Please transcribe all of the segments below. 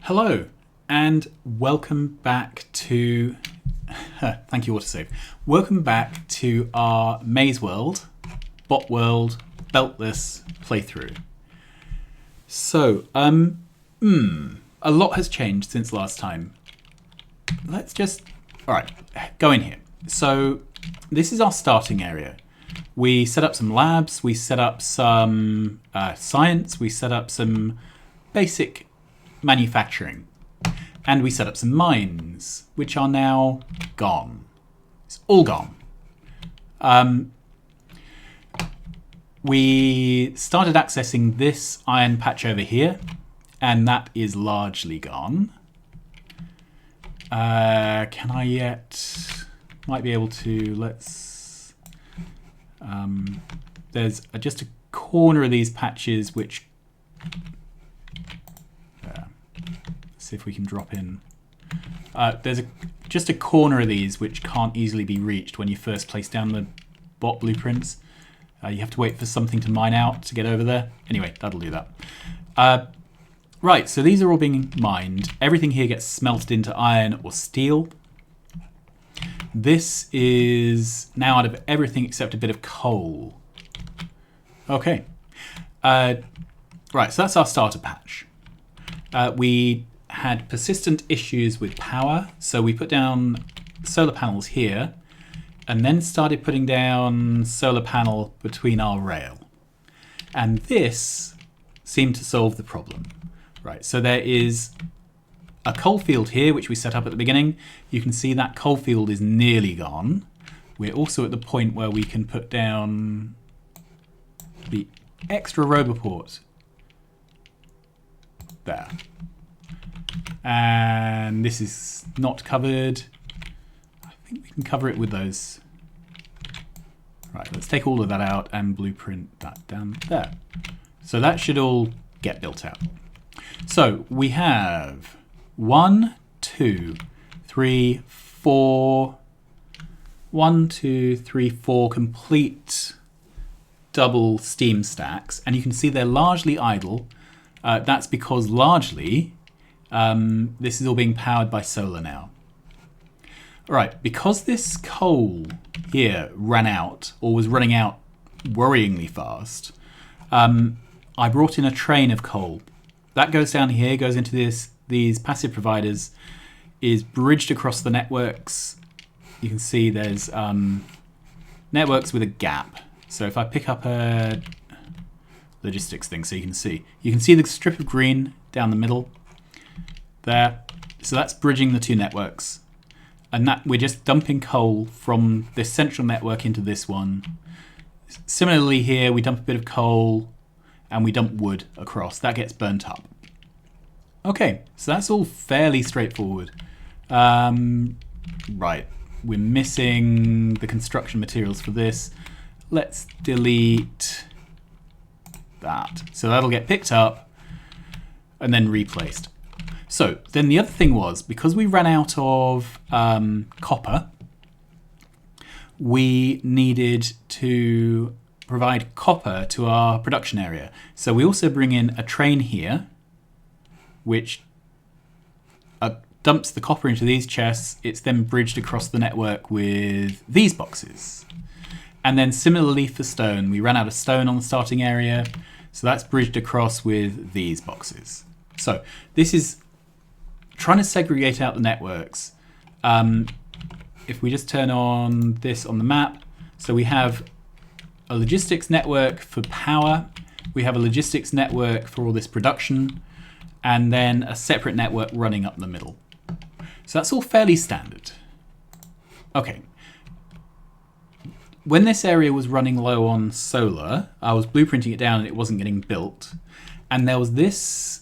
Hello, and welcome back to... thank you, Autosave. Welcome back to our Maze World, Bot World, Beltless playthrough. So, a lot has changed since last time. Let's just... Alright, go in here. So, this is our starting area. We set up some labs, we set up some science, we set up some basic manufacturing, and we set up some mines, which are now gone. It's all gone. We started accessing this iron patch over here, and that is largely gone. Can I yet? Might be able to. Let's. There's just a corner of these patches which. See if we can drop in. There's just a corner of these which can't easily be reached when you first place down the bot blueprints. You have to wait for something to mine out to get over there. Anyway, that'll do that. Right, so these are all being mined. Everything here gets smelted into iron or steel. This is now out of everything except a bit of coal. Okay. Right, so that's our starter patch. We had persistent issues with power, so we put down solar panels here and then started putting down solar panel between our rail. And this seemed to solve the problem. Right, so there is a coal field here, which we set up at the beginning. You can see that coal field is nearly gone. We're also at the point where we can put down the extra roboport there. And this is not covered. I think we can cover it with those. Right, let's take all of that out and blueprint that down there. So that should all get built out. So we have 1, 2, 3, 4. 1, 2, 3, 4 complete double steam stacks. And you can see they're largely idle. That's because largely this is all being powered by solar now. All right, because this coal here ran out, or was running out worryingly fast, I brought in a train of coal. That goes down here, goes into these passive providers, is bridged across the networks. You can see there's networks with a gap. So if I pick up a logistics thing so you can see the strip of green down the middle there. So that's bridging the two networks. And that we're just dumping coal from this central network into this one. Similarly here, we dump a bit of coal and we dump wood across. That gets burnt up. Okay, so that's all fairly straightforward. Right, we're missing the construction materials for this. Let's delete that. So that'll get picked up and then replaced. So then the other thing was, because we ran out of copper, we needed to provide copper to our production area. So we also bring in a train here, which dumps the copper into these chests. It's then bridged across the network with these boxes. And then similarly for stone, we ran out of stone on the starting area. So that's bridged across with these boxes. So this is trying to segregate out the networks. If we just turn on this on the map, so we have a logistics network for power, we have a logistics network for all this production, and then a separate network running up the middle. So that's all fairly standard. Okay. When this area was running low on solar, I was blueprinting it down and it wasn't getting built. And there was this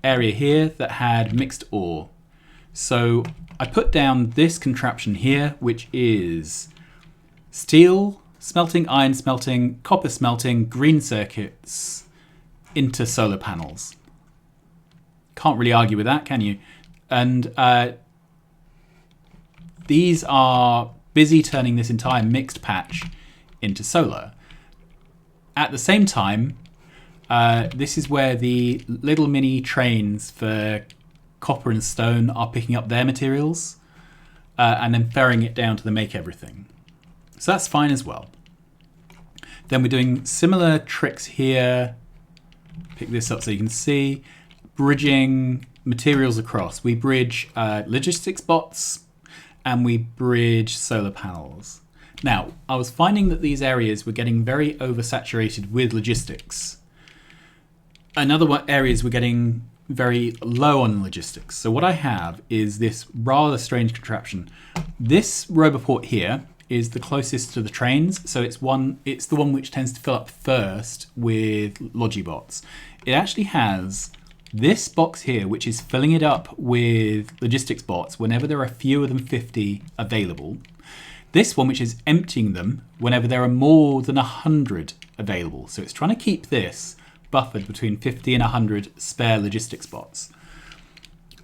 area here that had mixed ore. So I put down this contraption here, which is steel smelting, iron smelting, copper smelting, green circuits into solar panels. Can't really argue with that, can you? And these are busy turning this entire mixed patch into solar. At the same time, this is where the little mini trains for copper and stone are picking up their materials and then ferrying it down to the make everything. So that's fine as well. Then we're doing similar tricks here. Pick this up so you can see. Bridging materials across. We bridge logistics bots and we bridge solar panels. Now, I was finding that these areas were getting very oversaturated with logistics. And other areas were getting very low on logistics. So what I have is this rather strange contraption. This roboport here is the closest to the trains, so it's the one which tends to fill up first with Logibots. It actually has this box here, which is filling it up with logistics bots whenever there are fewer than 50 available. This one, which is emptying them whenever there are more than 100 available. So it's trying to keep this buffered between 50 and 100 spare logistics bots.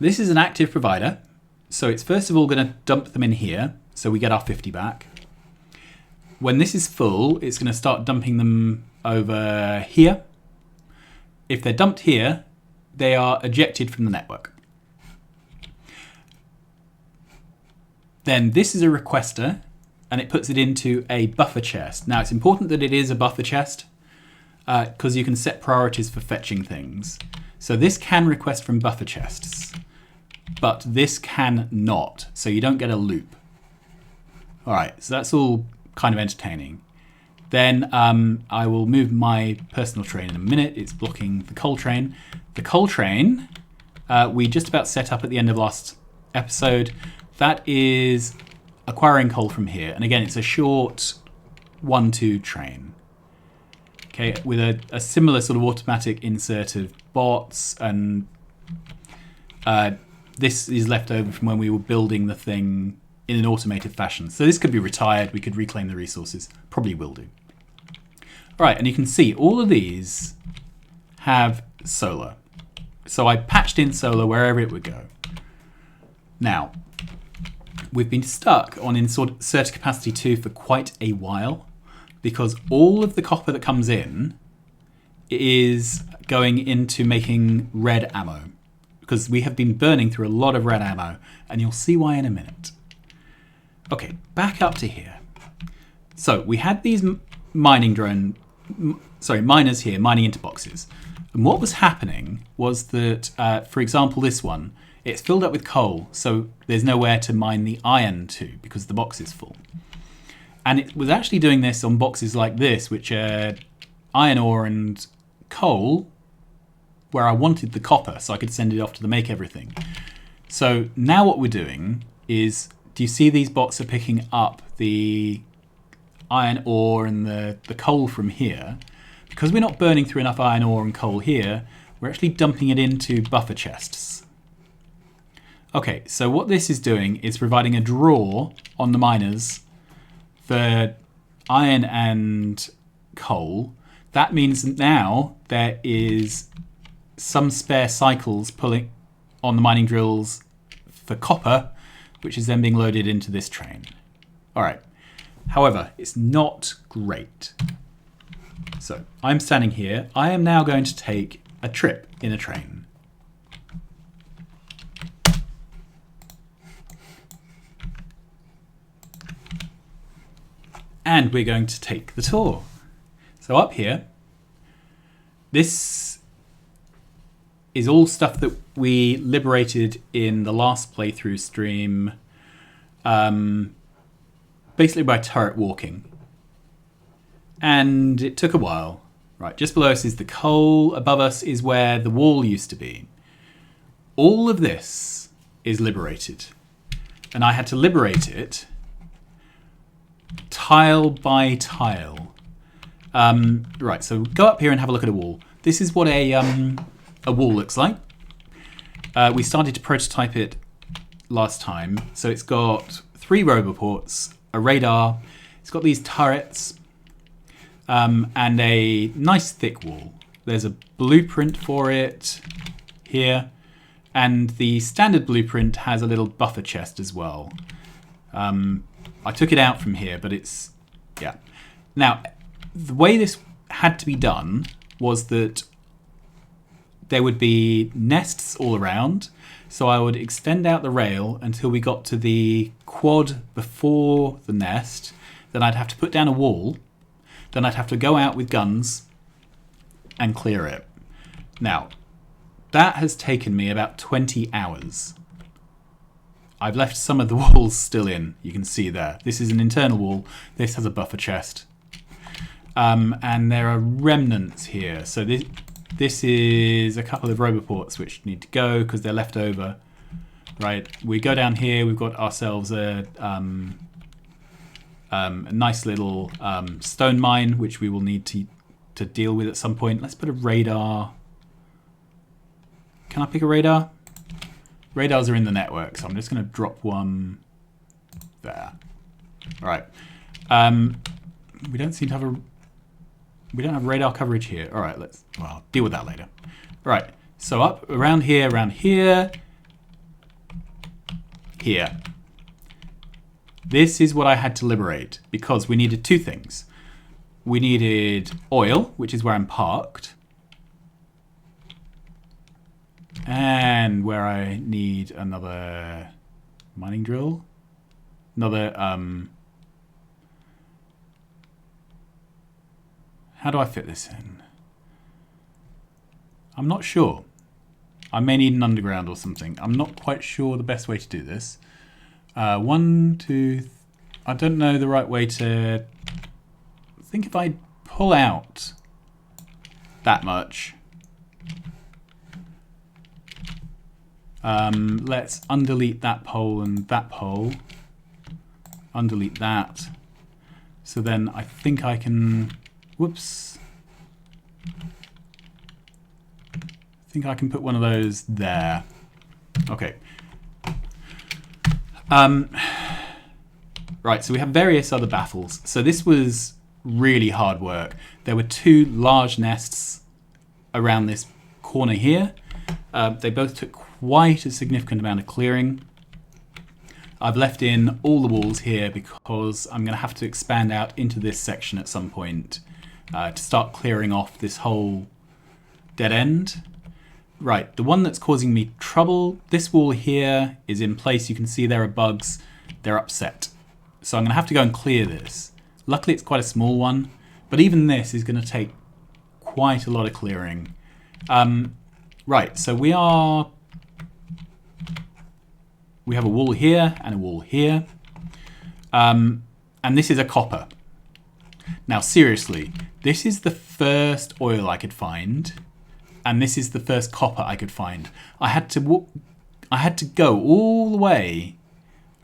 This is an active provider, so it's first of all going to dump them in here, so we get our 50 back. When this is full, it's going to start dumping them over here. If they're dumped here, they are ejected from the network. Then this is a requester, and it puts it into a buffer chest. Now, it's important that it is a buffer chest because you can set priorities for fetching things. So this can request from buffer chests, but this can not, so you don't get a loop. All right, so that's all kind of entertaining. Then I will move my personal train in a minute. It's blocking the coal train. The coal train, we just about set up at the end of last episode. That is acquiring coal from here. And again, it's a short 1-2 train. Okay, with a similar sort of automatic insert of bots, and this is left over from when we were building the thing in an automated fashion. So this could be retired, we could reclaim the resources, probably will do. All right, and you can see all of these have solar. So I patched in solar wherever it would go. Now, we've been stuck on insert capacity 2 for quite a while because all of the copper that comes in is going into making red ammo because we have been burning through a lot of red ammo, and you'll see why in a minute. Okay, back up to here. So we had these miners here mining into boxes. And what was happening was that, for example, this one, it's filled up with coal, so there's nowhere to mine the iron to because the box is full. And it was actually doing this on boxes like this, which are iron ore and coal, where I wanted the copper so I could send it off to the make everything. So now what we're doing is, do you see these bots are picking up the iron ore and the coal from here? Because we're not burning through enough iron ore and coal here, we're actually dumping it into buffer chests. Okay, so what this is doing is providing a draw on the miners for iron and coal. That means that now there is some spare cycles pulling on the mining drills for copper, which is then being loaded into this train. All right. However, it's not great. So I'm standing here. I am now going to take a trip in a train. And we're going to take the tour. So up here, this is all stuff that we liberated in the last playthrough stream, basically by turret walking. And it took a while. Right, just below us is the coal. Above us is where the wall used to be. All of this is liberated. And I had to liberate it tile by tile. Right, so go up here and have a look at a wall. This is what a wall looks like. We started to prototype it last time. So it's got 3 roboports, a radar, it's got these turrets, and a nice thick wall. There's a blueprint for it here, and the standard blueprint has a little buffer chest as well. I took it out from here, but it's, yeah. Now, the way this had to be done was that there would be nests all around. So I would extend out the rail until we got to the quad before the nest. Then I'd have to put down a wall. Then I'd have to go out with guns and clear it. Now, that has taken me about 20 hours. I've left some of the walls still in. You can see there. This is an internal wall. This has a buffer chest. And there are remnants here. So this is a couple of roboports which need to go because they're left over. Right, we go down here. We've got ourselves a nice little stone mine which we will need to deal with at some point. Let's put a radar. Can I pick a radar? Radars are in the network, so I'm just going to drop one there. All right. We don't seem to have we don't have radar coverage here. All right, well, deal with that later. All right, so up around here, here. This is what I had to liberate because we needed two things. We needed oil, which is where I'm parked, and where I need another mining drill, another how do I fit this in? I'm not sure. I may need an underground or something. I'm not quite sure the best way to do this. I don't know the right way to... I think if I pull out that much... let's undelete that pole and that pole. Undelete that. So then I think I can... Whoops. I think I can put one of those there. Okay. Right, so we have various other battles. So this was really hard work. There were two large nests around this corner here. They both took quite a significant amount of clearing. I've left in all the walls here because I'm going to have to expand out into this section at some point to start clearing off this whole dead end. Right, the one that's causing me trouble, this wall here is in place. You can see there are bugs. They're upset. So I'm going to have to go and clear this. Luckily it's quite a small one, but even this is going to take quite a lot of clearing. Right, so we have a wall here and a wall here. And this is a copper. Now seriously, this is the first oil I could find, and this is the first copper I could find. I had to go all the way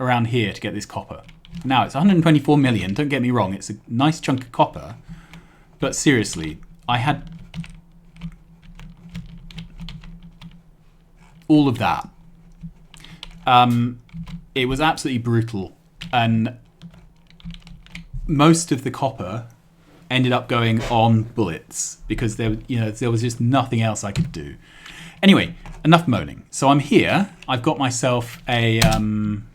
around here to get this copper. Now it's 124 million, don't get me wrong, it's a nice chunk of copper, but seriously, I had all of that. It was absolutely brutal, and most of the copper ended up going on bullets because there was just nothing else I could do. Anyway, enough moaning. So I'm here. I've got myself an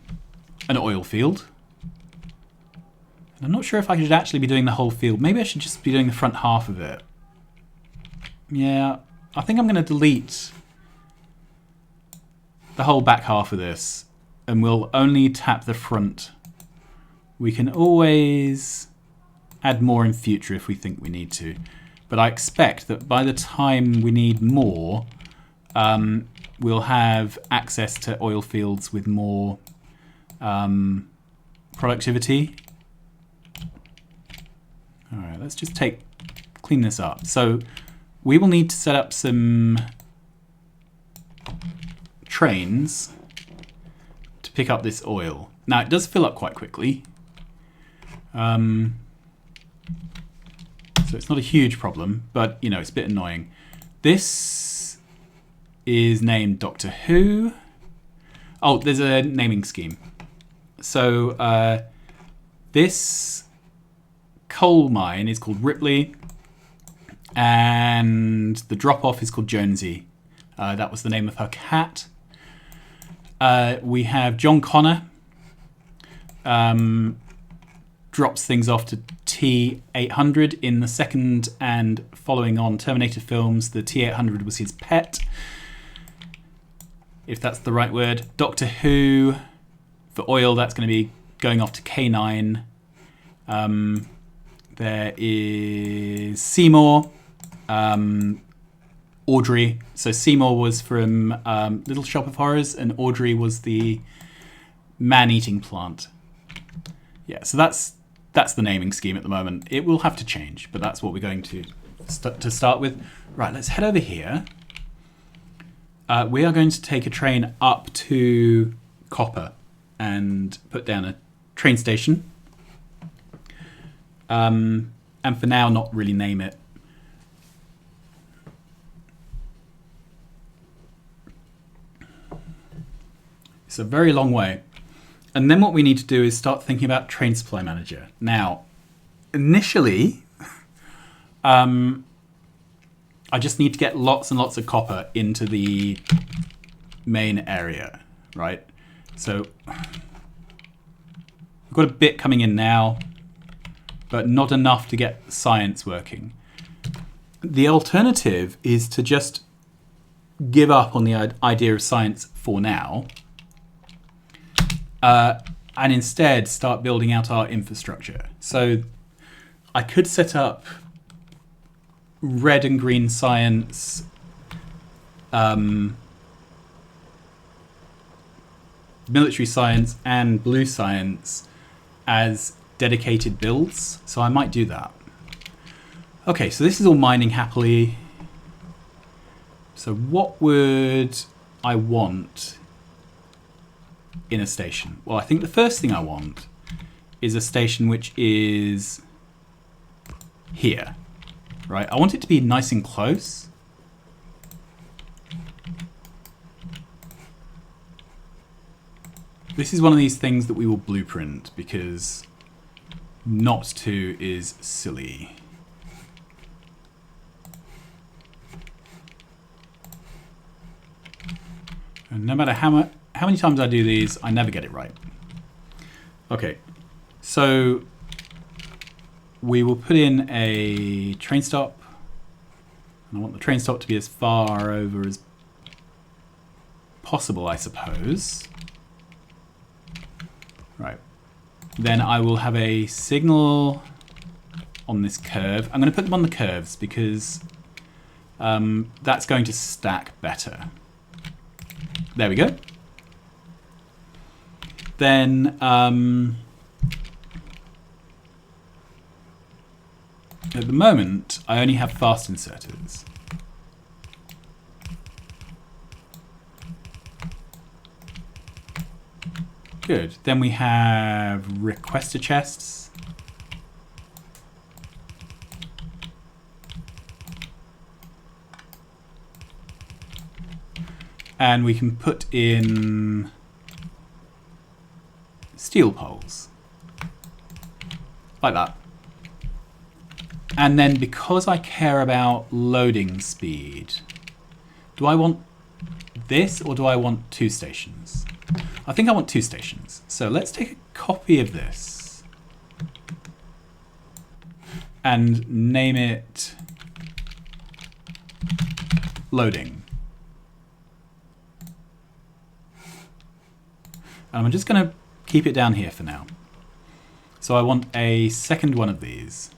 oil field. And I'm not sure if I should actually be doing the whole field. Maybe I should just be doing the front half of it. Yeah, I think I'm going to delete the whole back half of this, and we'll only tap the front. We can always add more in future if we think we need to, but I expect that by the time we need more, we'll have access to oil fields with more productivity. All right, let's just clean this up. So we will need to set up some trains to pick up this oil. Now it does fill up quite quickly. So it's not a huge problem, but it's a bit annoying. This is named Doctor Who. Oh, there's a naming scheme. So this coal mine is called Ripley, and the drop-off is called Jonesy. That was the name of her cat. We have John Connor drops things off to T800. In the second and following on Terminator films, the T800 was his pet, if that's the right word. Doctor Who, for oil, that's going to be going off to K9. There is Seymour, Audrey. So Seymour was from Little Shop of Horrors, and Audrey was the man-eating plant. Yeah, so that's the naming scheme at the moment. It will have to change, but that's what we're going to start with. Right, let's head over here. We are going to take a train up to Copper and put down a train station. And for now, not really name it. It's a very long way. And then what we need to do is start thinking about train supply manager. Now, initially, I just need to get lots and lots of copper into the main area, right? So we've got a bit coming in now, but not enough to get science working. The alternative is to just give up on the idea of science for now, and instead start building out our infrastructure. So I could set up red and green science, military science, and blue science as dedicated builds. So I might do that. Okay, so this is all mining happily. So what would I want in a station? Well, I think the first thing I want is a station which is here, right? I want it to be nice and close. This is one of these things that we will blueprint because not to is silly. And no matter how many times I do these, I never get it right. Okay, so we will put in a train stop. And I want the train stop to be as far over as possible, I suppose. Right. Then I will have a signal on this curve. I'm going to put them on the curves because that's going to stack better. There we go. Then at the moment, I only have fast inserters. Good. Then we have requester chests. And we can put in steel poles. Like that. And then because I care about loading speed, do I want this or do I want 2 stations? I think I want 2 stations. So let's take a copy of this and name it loading. And I'm just going to keep it down here for now. So I want a second one of these.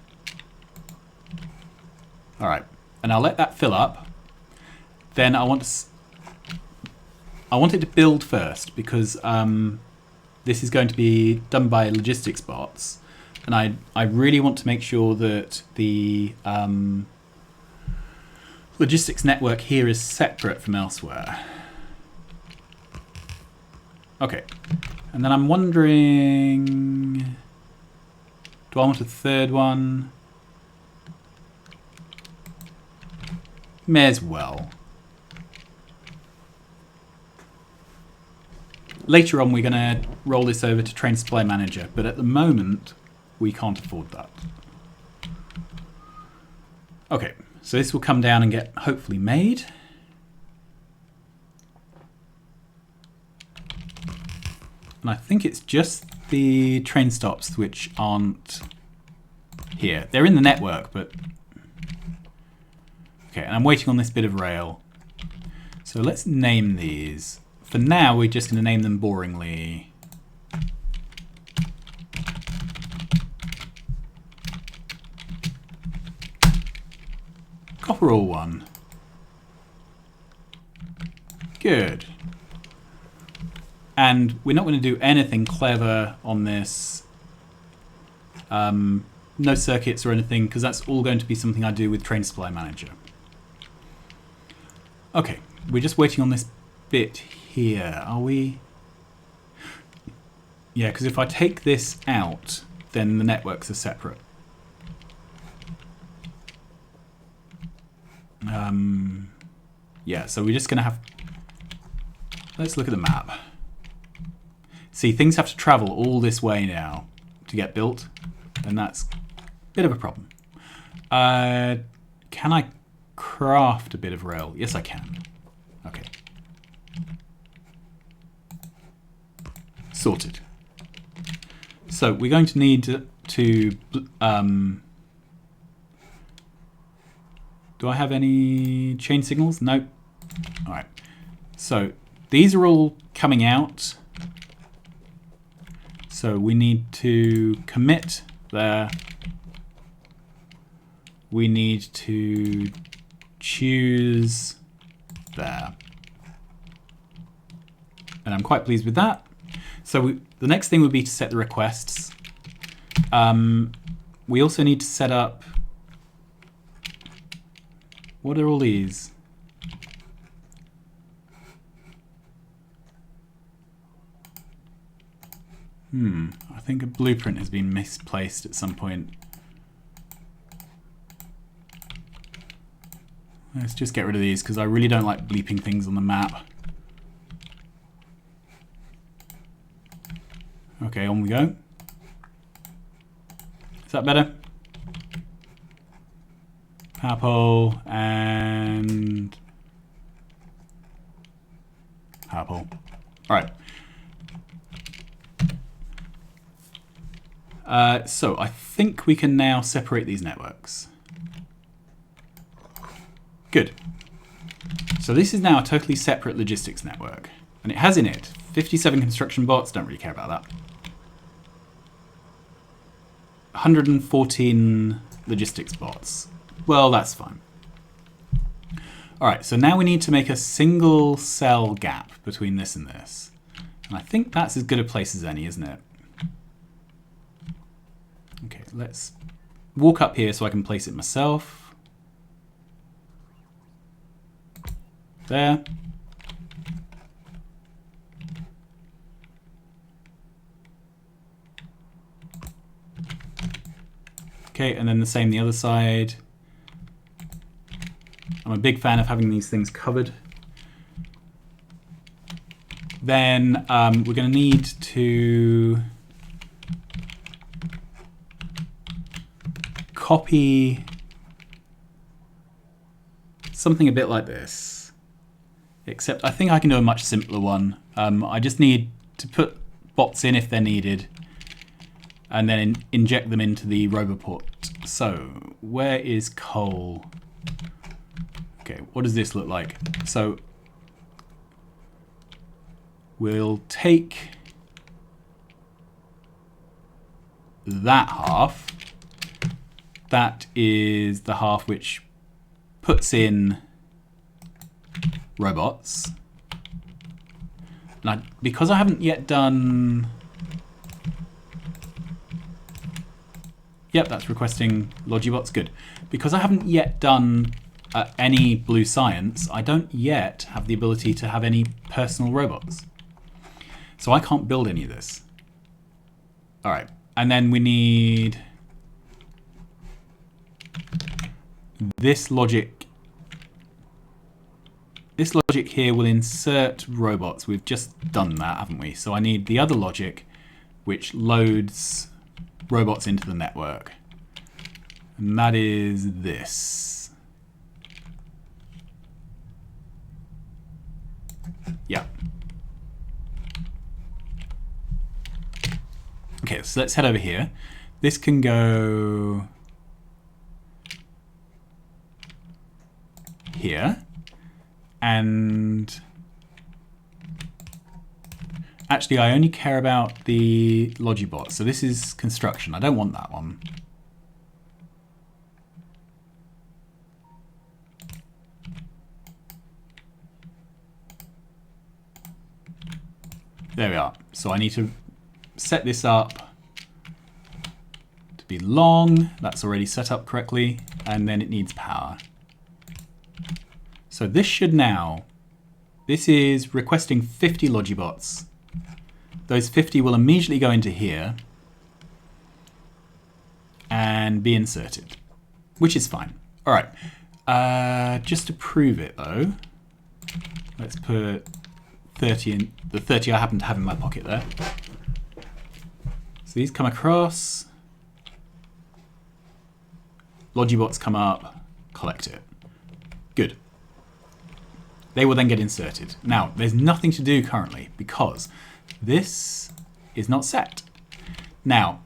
All right, and I'll let that fill up. Then I want it to build first because this is going to be done by logistics bots, and I really want to make sure that the logistics network here is separate from elsewhere. Okay, and then I'm wondering, do I want a third one? May as well. Later on, we're going to roll this over to Train Supply Manager, but at the moment, we can't afford that. Okay, so this will come down and get hopefully made. And I think it's just the train stops which aren't here. They're in the network, but... Okay, and I'm waiting on this bit of rail. So let's name these. For now, we're just going to name them boringly. Copper all one. Good. And we're not going to do anything clever on this. No circuits or anything, because that's all going to be something I do with Train Supply Manager. Okay, we're just waiting on this bit here, are we? Yeah, because if I take this out, then the networks are separate. Yeah, so we're just going to have... Let's look at the map. See, things have to travel all this way now to get built, and that's a bit of a problem. Can I craft a bit of rail? Yes, I can. Okay. Sorted. So we're going to need to do I have any chain signals? Nope. All right. So these are all coming out. So we need to commit there. We need to choose there. And I'm quite pleased with that. So the next thing would be to set the requests. We also need to set up... What are all these? I think a blueprint has been misplaced at some point. Let's just get rid of these because I really don't like bleeping things on the map. Okay, on we go. Is that better? Power pole and power pole. All right. So I think we can now separate these networks. Good. So this is now a totally separate logistics network. And it has in it 57 construction bots, don't really care about that. 114 logistics bots. Well, that's fine. All right, so now we need to make a single cell gap between this and this. And I think that's as good a place as any, isn't it? Okay, let's walk up here so I can place it myself. There. Okay, and then the same the other side. I'm a big fan of having these things covered. Then we're going to need to copy something a bit like this. Except I think I can do a much simpler one. I just need to put bots in if they're needed and then inject them into the roboport. So where is coal? Okay, what does this look like? So we'll take that half. That is the half which puts in robots. Now, because I haven't yet done... Yep, that's requesting Logibots, good. Because I haven't yet done any blue science, I don't yet have the ability to have any personal robots. So I can't build any of this. All right, and then we need this logic. This logic here will insert robots. We've just done that, haven't we? So I need the other logic which loads robots into the network. And that is this. Yeah. Okay, so let's head over here. This can go here, and actually I only care about the Logibot, so this is construction. I don't want that one. There we are. So I need to set this up to be long. That's already set up correctly, and then it needs power. So this should now, this is requesting 50 Logibots. Those 50 will immediately go into here and be inserted, which is fine. All right, just to prove it though, let's put 30 in, the 30 I happen to have in my pocket there. So these come across, Logibots come up, collect it. Good. They will then get inserted. Now, there's nothing to do currently because this is not set. Now,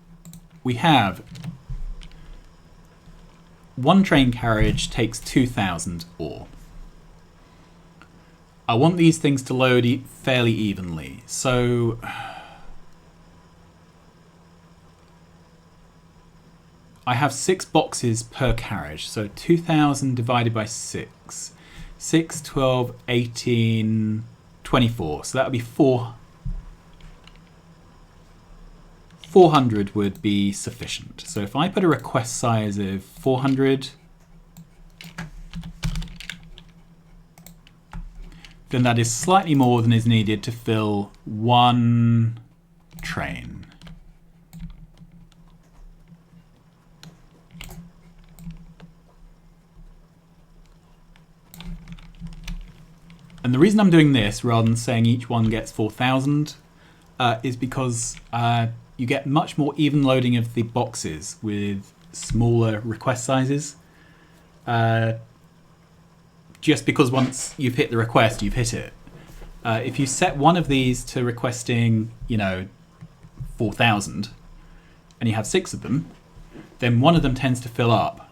we have one train carriage takes 2,000 ore. I want these things to load fairly evenly. So I have 6 boxes per carriage. So 2,000 divided by 6. 6, 12, 18, 24. So that would be 400 would be sufficient. So if I put a request size of 400, then that is slightly more than is needed to fill one train. And the reason I'm doing this rather than saying each one gets 4,000 is because you get much more even loading of the boxes with smaller request sizes. Just because once you've hit the request, you've hit it. If you set one of these to requesting, 4,000, and you have 6 of them, then one of them tends to fill up,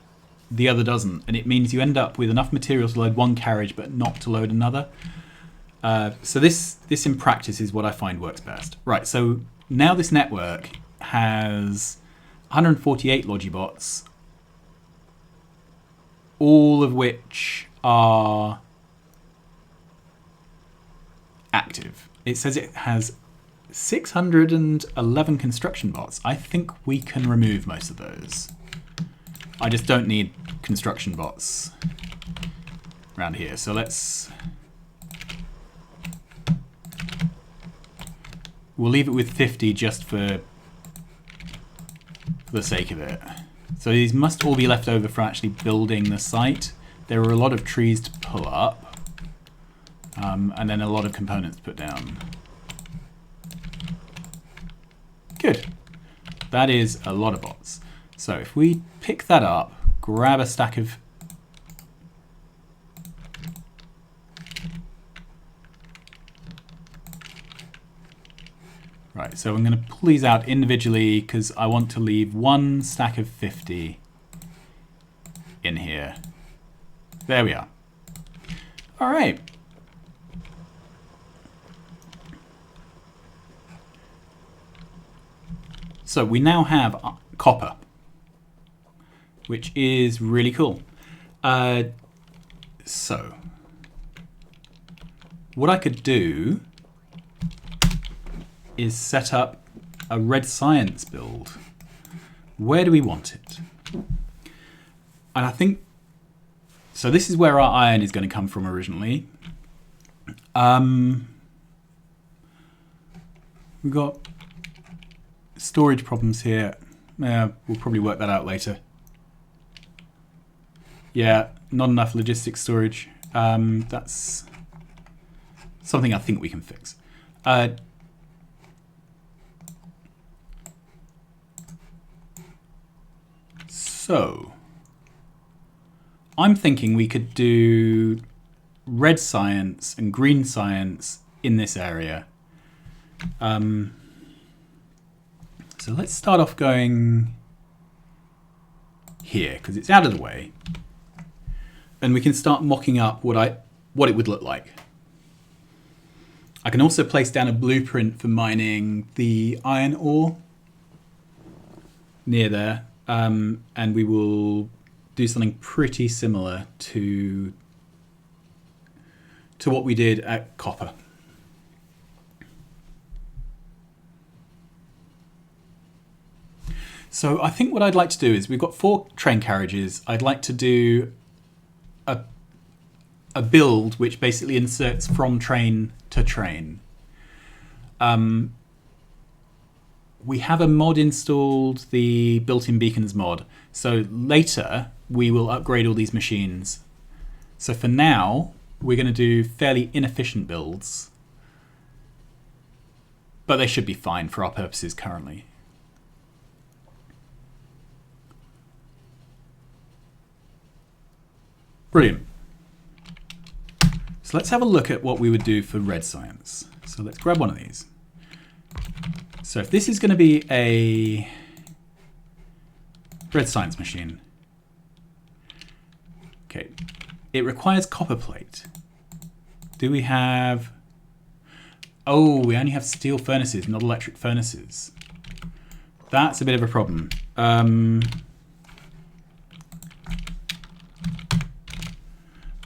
the other doesn't, and it means you end up with enough material to load one carriage but not to load another. So this in practice is what I find works best. Right, so now this network has 148 Logibots, all of which are active. It says it has 611 construction bots. I think we can remove most of those. I just don't need construction bots around here. So we'll leave it with 50 just for the sake of it. So these must all be left over for actually building the site. There are a lot of trees to pull up, and then a lot of components to put down. Good. That is a lot of bots. So if we pick that up, grab a stack of... Right, so I'm going to pull these out individually because I want to leave one stack of 50 in here. There we are. All right. So we now have copper, which is really cool. So what I could do is set up a red science build. Where do we want it? And I think, so this is where our iron is going to come from originally. We've got storage problems here. We'll probably work that out later. Yeah, not enough logistics storage. That's something I think we can fix. So, I'm thinking we could do red science and green science in this area. So let's start off going here, because it's out of the way. And we can start mocking up what it would look like. I can also place down a blueprint for mining the iron ore near there. And we will do something pretty similar to what we did at copper. So I think what I'd like to do is, we've got 4 train carriages. I'd like to do a build which basically inserts from train to train. We have a mod installed, the built-in beacons mod. So later we will upgrade all these machines. So for now, we're going to do fairly inefficient builds, but they should be fine for our purposes currently. Brilliant. So let's have a look at what we would do for red science. So let's grab one of these. So if this is going to be a red science machine, okay, it requires copper plate. Do we have... Oh, we only have steel furnaces, not electric furnaces. That's a bit of a problem.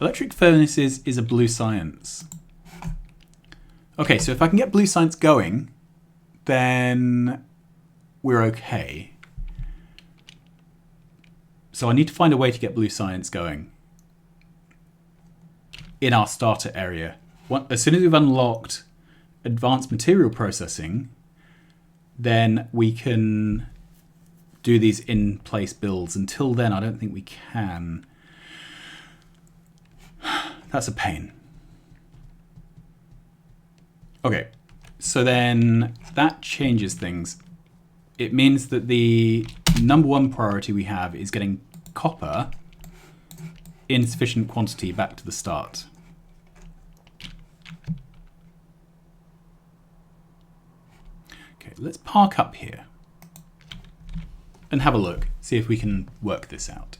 Electric furnaces is a blue science. Okay, so if I can get blue science going, then we're okay. So I need to find a way to get blue science going in our starter area. As soon as we've unlocked advanced material processing, then we can do these in-place builds. Until then, I don't think we can. That's a pain. Okay, so then that changes things. It means that the #1 priority we have is getting copper in sufficient quantity back to the start. Okay, let's park up here and have a look, see if we can work this out.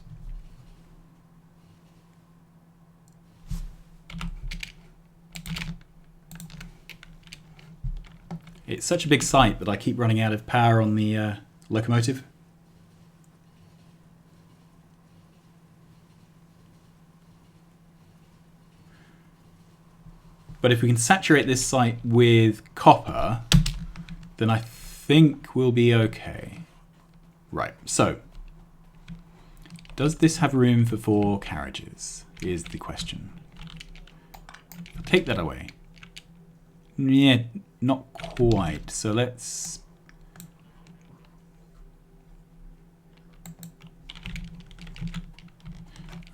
It's such a big site, but I keep running out of power on the locomotive. But if we can saturate this site with copper, then I think we'll be okay. Right, so does this have room for 4 carriages, is the question. I'll take that away. Yeah, not quite. So let's...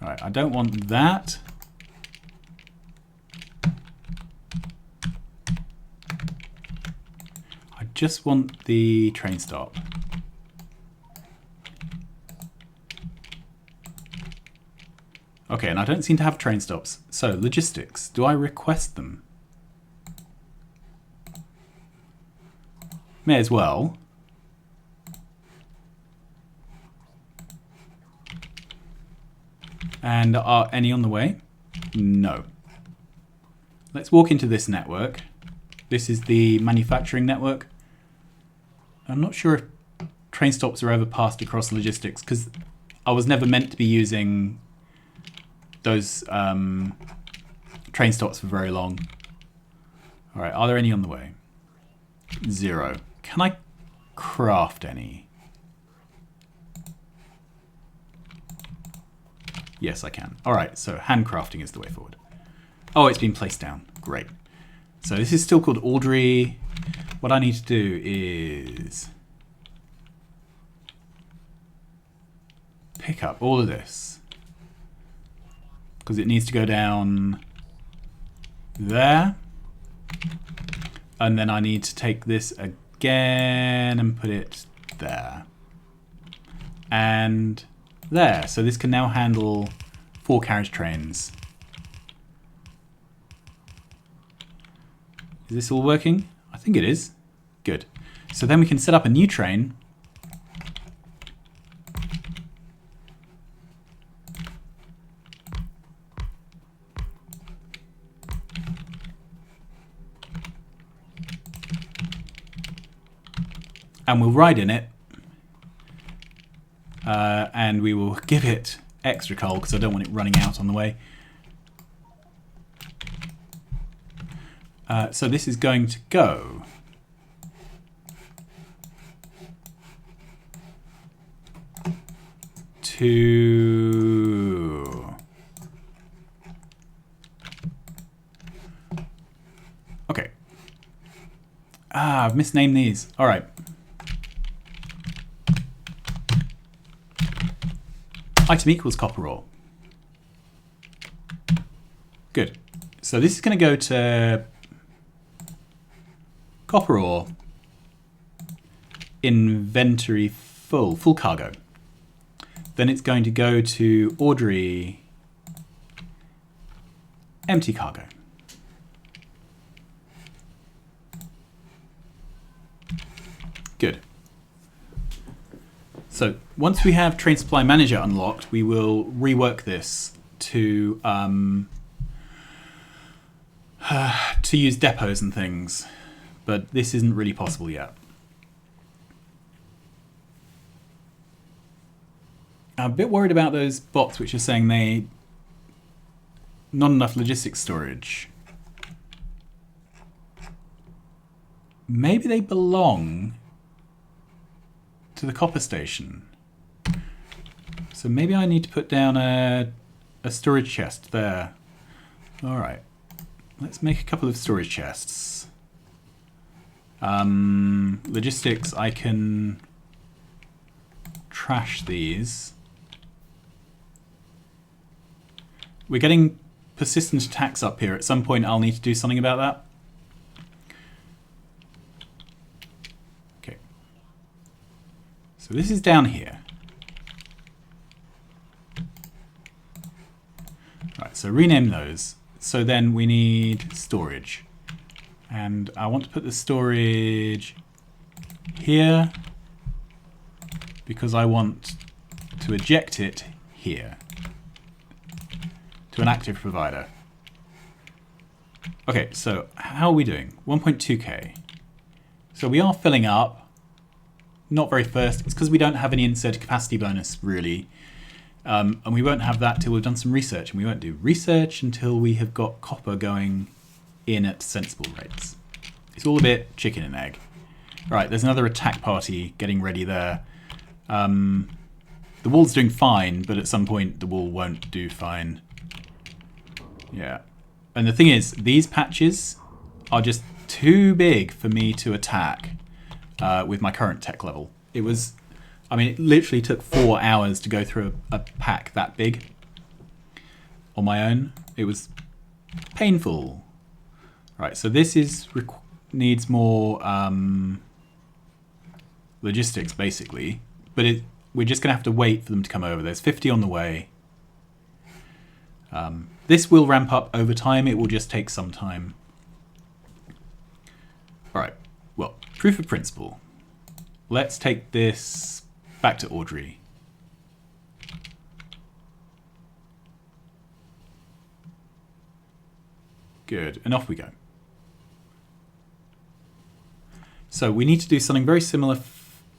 Right, I don't want that. I just want the train stop. Okay, and I don't seem to have train stops. So, logistics. Do I request them? May as well. And are any on the way? No. Let's walk into this network. This is the manufacturing network. I'm not sure if train stops are ever passed across logistics, because I was never meant to be using those train stops for very long. All right, are there any on the way? 0. Can I craft any? Yes, I can. All right, so handcrafting is the way forward. Oh, it's been placed down. Great. So this is still called Audrey. What I need to do is pick up all of this, because it needs to go down there. And then I need to take this again and put it there. And there. So this can now handle 4 carriage trains. Is this all working? I think it is. Good. So then we can set up a new train and we'll ride in it, and we will give it extra coal because I don't want it running out on the way. So this is going to go to... Okay. I've misnamed these. All right. Item equals copper ore. Good. So this is going to go to copper ore, inventory full cargo. Then it's going to go to Audrey, empty cargo. Good. So once we have Train Supply Manager unlocked, we will rework this to use depots and things, but this isn't really possible yet. I'm a bit worried about those bots which are saying they not enough logistics storage. Maybe they belong to the copper station. So maybe I need to put down a storage chest there. All right, let's make a couple of storage chests. Logistics, I can trash these. We're getting persistent attacks up here. At some point I'll need to do something about that. Okay. So this is down here. Right, so rename those. So then we need storage. And I want to put the storage here because I want to eject it here to an active provider. Okay, so how are we doing? 1.2k. So we are filling up. Not very fast. It's because we don't have any inserted capacity bonus, really. And we won't have that till we've done some research. And we won't do research until we have got copper going in at sensible rates. It's all a bit chicken and egg. Right, there's another attack party getting ready there. The wall's doing fine, but at some point the wall won't do fine. Yeah. And the thing is, these patches are just too big for me to attack with my current tech level. It was, I mean, it literally took 4 hours to go through a pack that big on my own. It was painful. Right, so this is needs more logistics, basically. But we're just going to have to wait for them to come over. There's 50 on the way. This will ramp up over time. It will just take some time. All right. Well, proof of principle. Let's take this back to Audrey. Good. And off we go. So we need to do something very similar.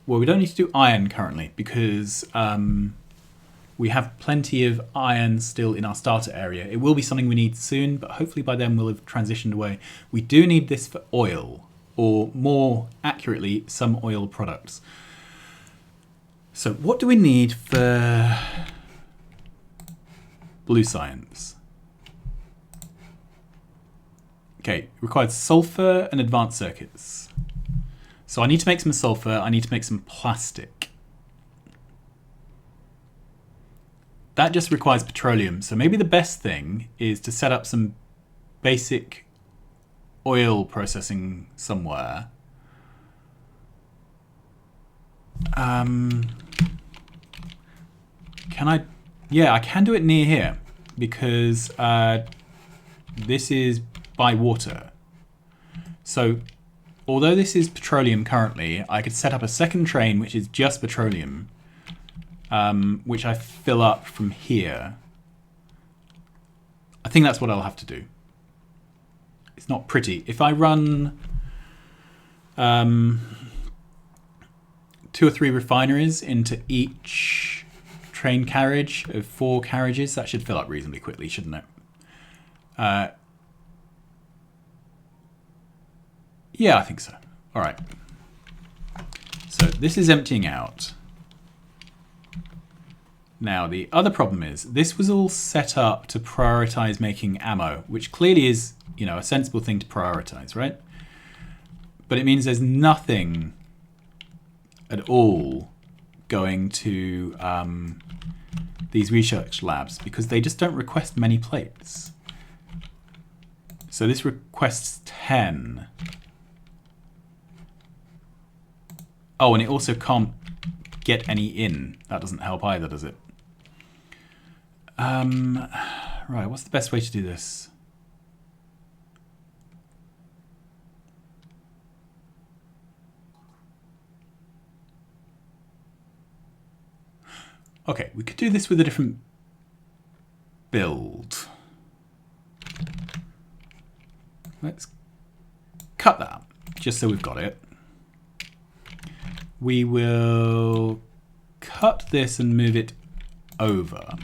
Well, we don't need to do iron currently because we have plenty of iron still in our starter area. It will be something we need soon, but hopefully by then we'll have transitioned away. We do need this for oil, or more accurately, some oil products. So what do we need for blue science? Okay, requires sulfur and advanced circuits. So I need to make some sulfur, I need to make some plastic. That just requires petroleum. So maybe the best thing is to set up some basic oil processing somewhere. Can I? Yeah, I can do it near here because this is by water. So although this is petroleum currently, I could set up a second train which is just petroleum. Which I fill up from here. I think that's what I'll have to do. It's not pretty. If I run 2 or 3 refineries into each train carriage of 4 carriages. That should fill up reasonably quickly, shouldn't it? Yeah, I think so. All right. So this is emptying out. Now, the other problem is this was all set up to prioritize making ammo, which clearly is, you know, a sensible thing to prioritize, right? But it means there's nothing at all going to these research labs because they just don't request many plates. So this requests 10. Oh, and it also can't get any in. That doesn't help either, does it? Right, what's the best way to do this? Okay, we could do this with a different build. Let's cut that, just so we've got it. We will cut this and move it over.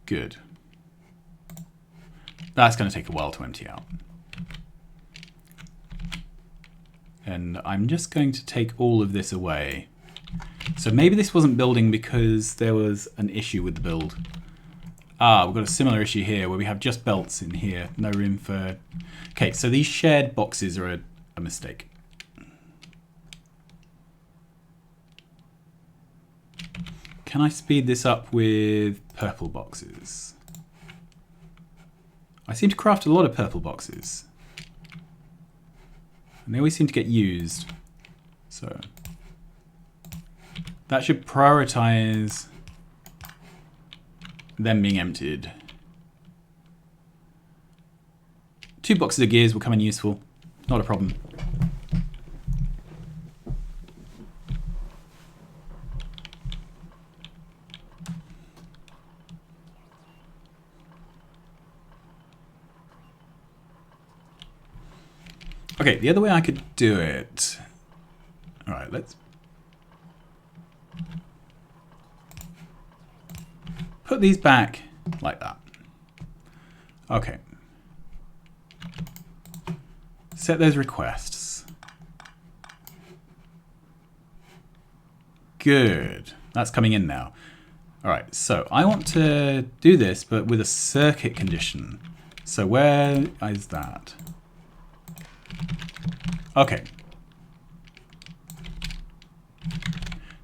Good. That's going to take a while to empty out. And I'm just going to take all of this away. So maybe this wasn't building because there was an issue with the build. Ah, we've got a similar issue here where we have just belts in here. No room for... Okay, so these shared boxes are a mistake. Can I speed this up with purple boxes? I seem to craft a lot of purple boxes. And they always seem to get used. So that should prioritize them being emptied. 2 boxes of gears will come in useful. Not a problem. Okay, the other way I could do it. All right, let's put these back like that. Okay. Set those requests. Good. That's coming in now. All right, so I want to do this, but with a circuit condition. So where is that? Okay.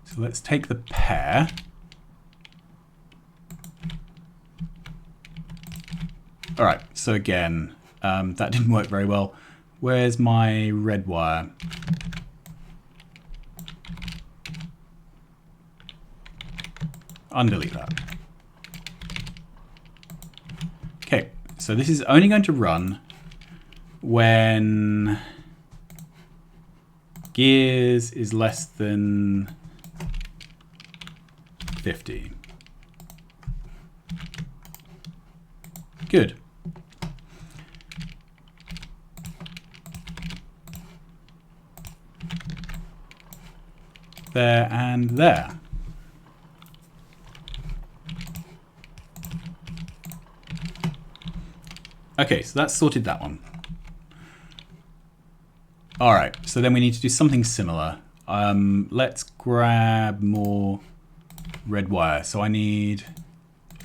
So let's take the pair. All right, so again, that didn't work very well. Where's my red wire? Undelete that. Okay, so this is only going to run when gears is less than 50. Good. There and there. Okay, so that's sorted that one. All right, so then we need to do something similar. Let's grab more red wire. So I need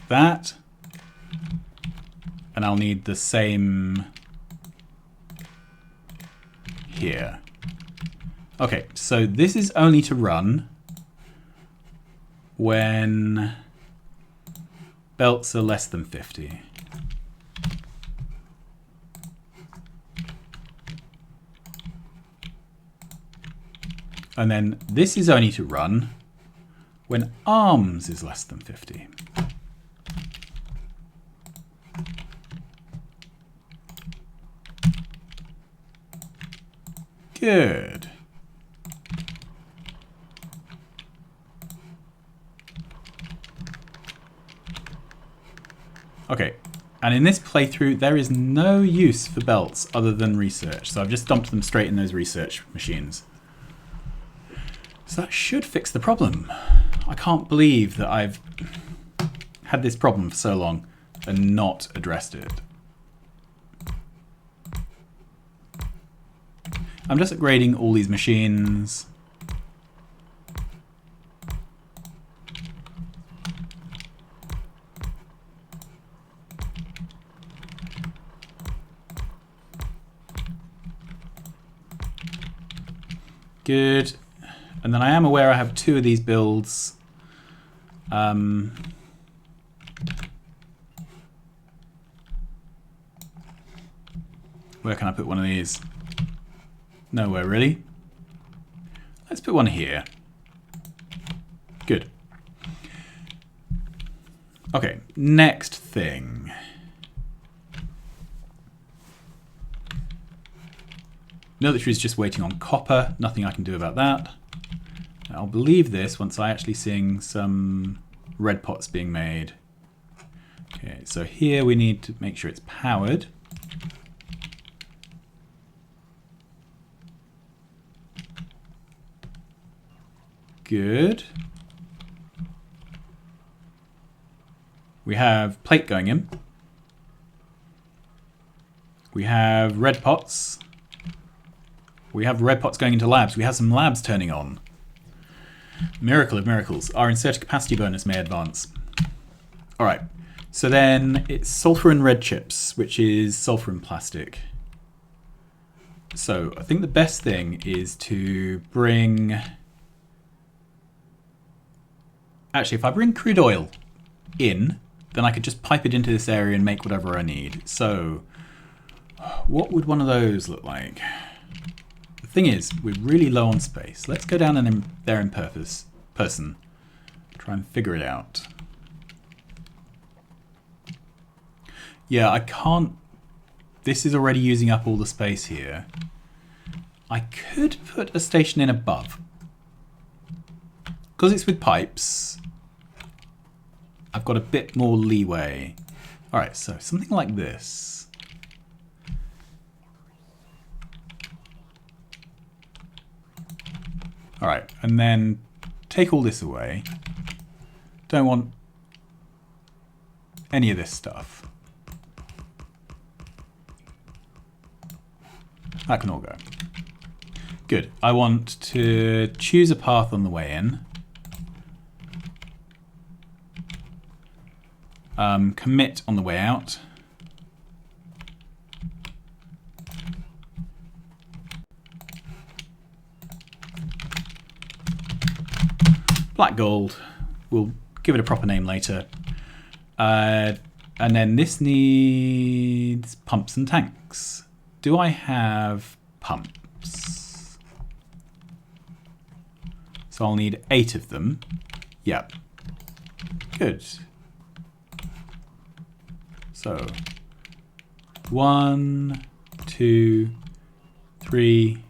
that, and I'll need the same here. Okay, so this is only to run when belts are less than 50. And then this is only to run when arms is less than 50. Good. Okay, And in this playthrough, there is no use for belts other than research. So I've just dumped them straight in those research machines. So that should fix the problem. I can't believe that I've had this problem for so long and not addressed it. I'm just upgrading all these machines. Good. And then I am aware I have 2 of these builds. Where can I put one of these? Nowhere really. Let's put one here. Good. Okay, next thing. Military is just waiting on copper. Nothing I can do about that. I'll believe this once I actually seeing some red pots being made. Okay, so here we need to make sure it's powered. Good. We have plate going in. We have red pots. We have red pots going into labs. We have some labs turning on. Miracle of miracles. Our inserted capacity bonus may advance. Alright, so then it's sulfur and red chips, which is sulfur and plastic. So I think the best thing is to bring... Actually, if I bring crude oil in, then I could just pipe it into this area and make whatever I need. So what would one of those look like? The thing is, we're really low on space. Let's go down in there in person. Try and figure it out. Yeah, I can't... This is already using up all the space here. I could put a station in above. Because it's with pipes, I've got a bit more leeway. Alright, so something like this. Alright, and then take all this away. Don't want any of this stuff. That can all go. Good. I want to choose a path on the way in. Commit on the way out. Black gold. We'll give it a proper name later. And then this needs pumps and tanks. Do I have pumps? So I'll need 8 of them. Yep. Good. So 1, 2, 3,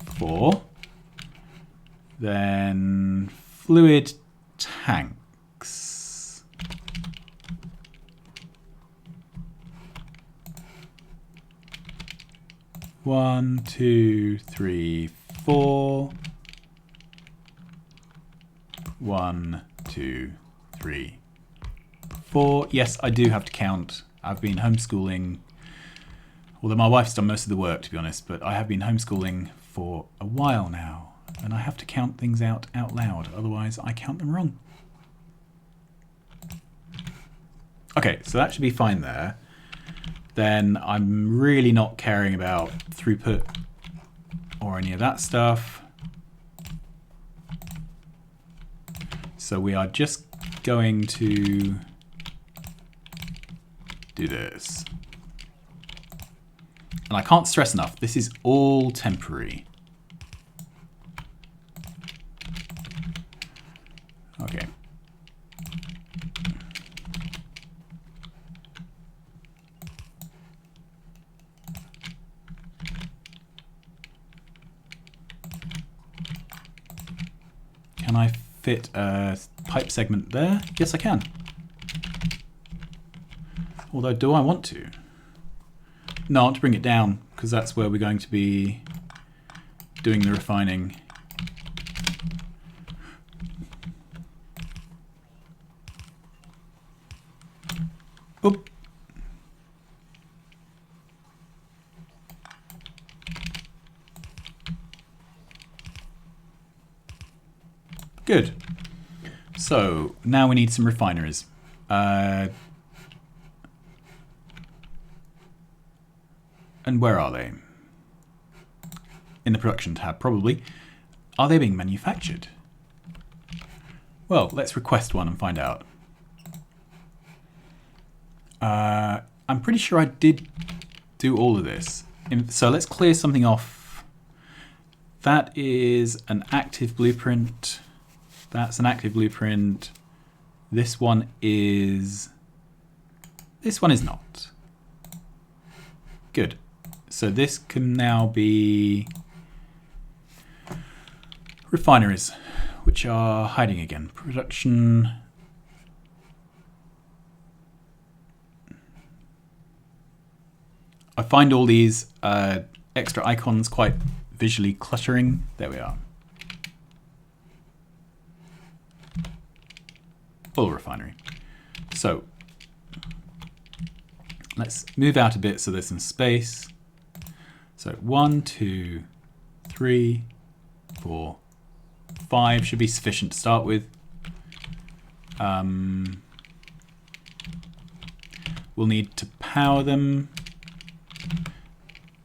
4. Then fluid tanks. One, 2, 3, 4. 1, 2, 3, 4. Yes, I do have to count. I've been homeschooling, although my wife's done most of the work, to be honest, but I have been homeschooling for a while now, and I have to count things out loud, otherwise I count them wrong. Okay, so that should be fine there. Then I'm really not caring about throughput or any of that stuff. So we are just going to do this. And I can't stress enough, this is all temporary. Okay. Can I fit a pipe segment there? Yes, I can. Although, do I want to? No, I want to bring it down, because that's where we're going to be doing the refining. Oop. Good. So now we need some refineries. And where are they? In the production tab, probably. Are they being manufactured? Well, let's request one and find out. I'm pretty sure I did do all of this. So let's clear something off. That is an active blueprint. That's an active blueprint. This one is not. Good. So this can now be refineries, which are hiding again. Production. I find all these extra icons quite visually cluttering. There we are. Oil refinery. So let's move out a bit so there's some space. So 1, 2, 3, 4, 5 should be sufficient to start with. We'll need to power them.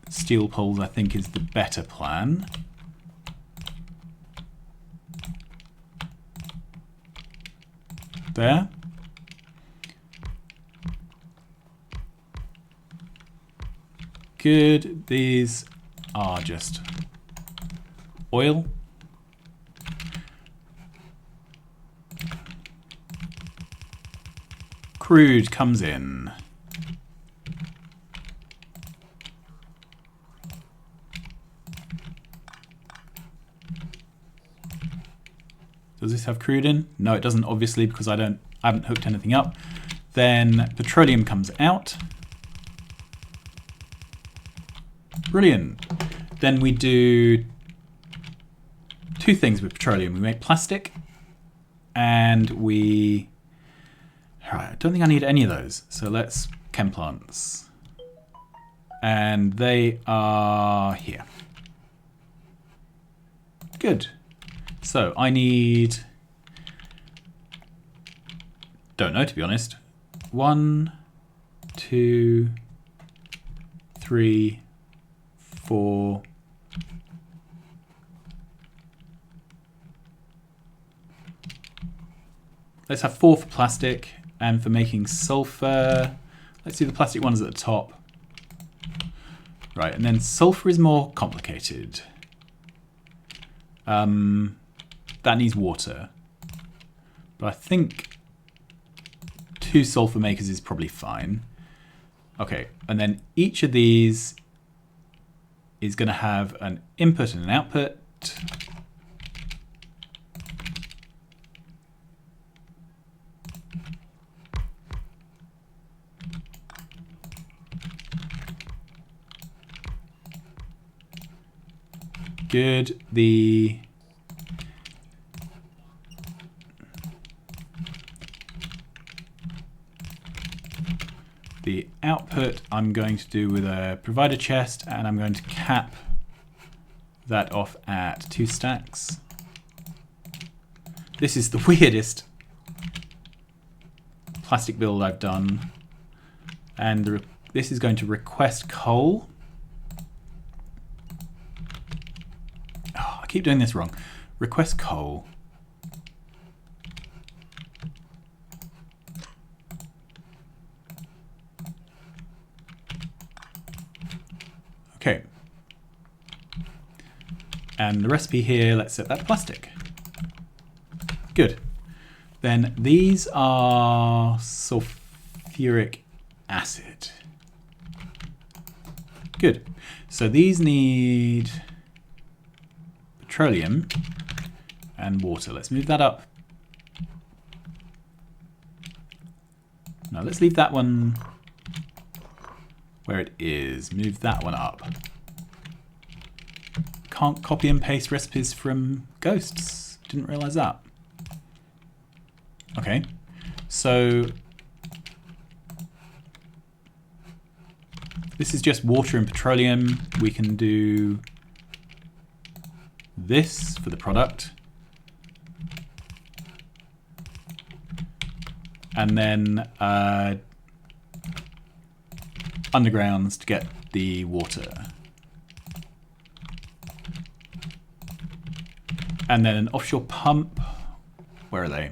Steel poles, I think, is the better plan. There. Good. These are just oil. Crude comes in. Does this have crude in? No, it doesn't, obviously, because I haven't hooked anything up. Then petroleum comes out. Brilliant. Then we do two things with petroleum. We make plastic, and we... Alright, I don't think I need any of those. So let's chem plants. And they are here. Good. So I need... Don't know, to be honest. 1, 2, 3, 4. Let's have 4 for plastic, and for making sulfur, let's do the plastic ones at the top. Right, and then sulfur is more complicated. That needs water. But I think 2 sulfur makers is probably fine. Okay, and then each of these is going to have an input and an output. Good. The output I'm going to do with a provider chest, and I'm going to cap that off at 2 stacks. This is the weirdest plastic build I've done. And this is going to request coal. Oh, I keep doing this wrong. Request coal. Okay. And the recipe here, let's set that to plastic. Good. Then these are sulfuric acid. Good. So these need petroleum and water. Let's move that up. No, let's leave that one where it is. Move that one up. Can't copy and paste recipes from ghosts. Didn't realize that. Okay, so this is just water and petroleum. We can do this for the product. And then undergrounds to get the water. And then an offshore pump. Where are they?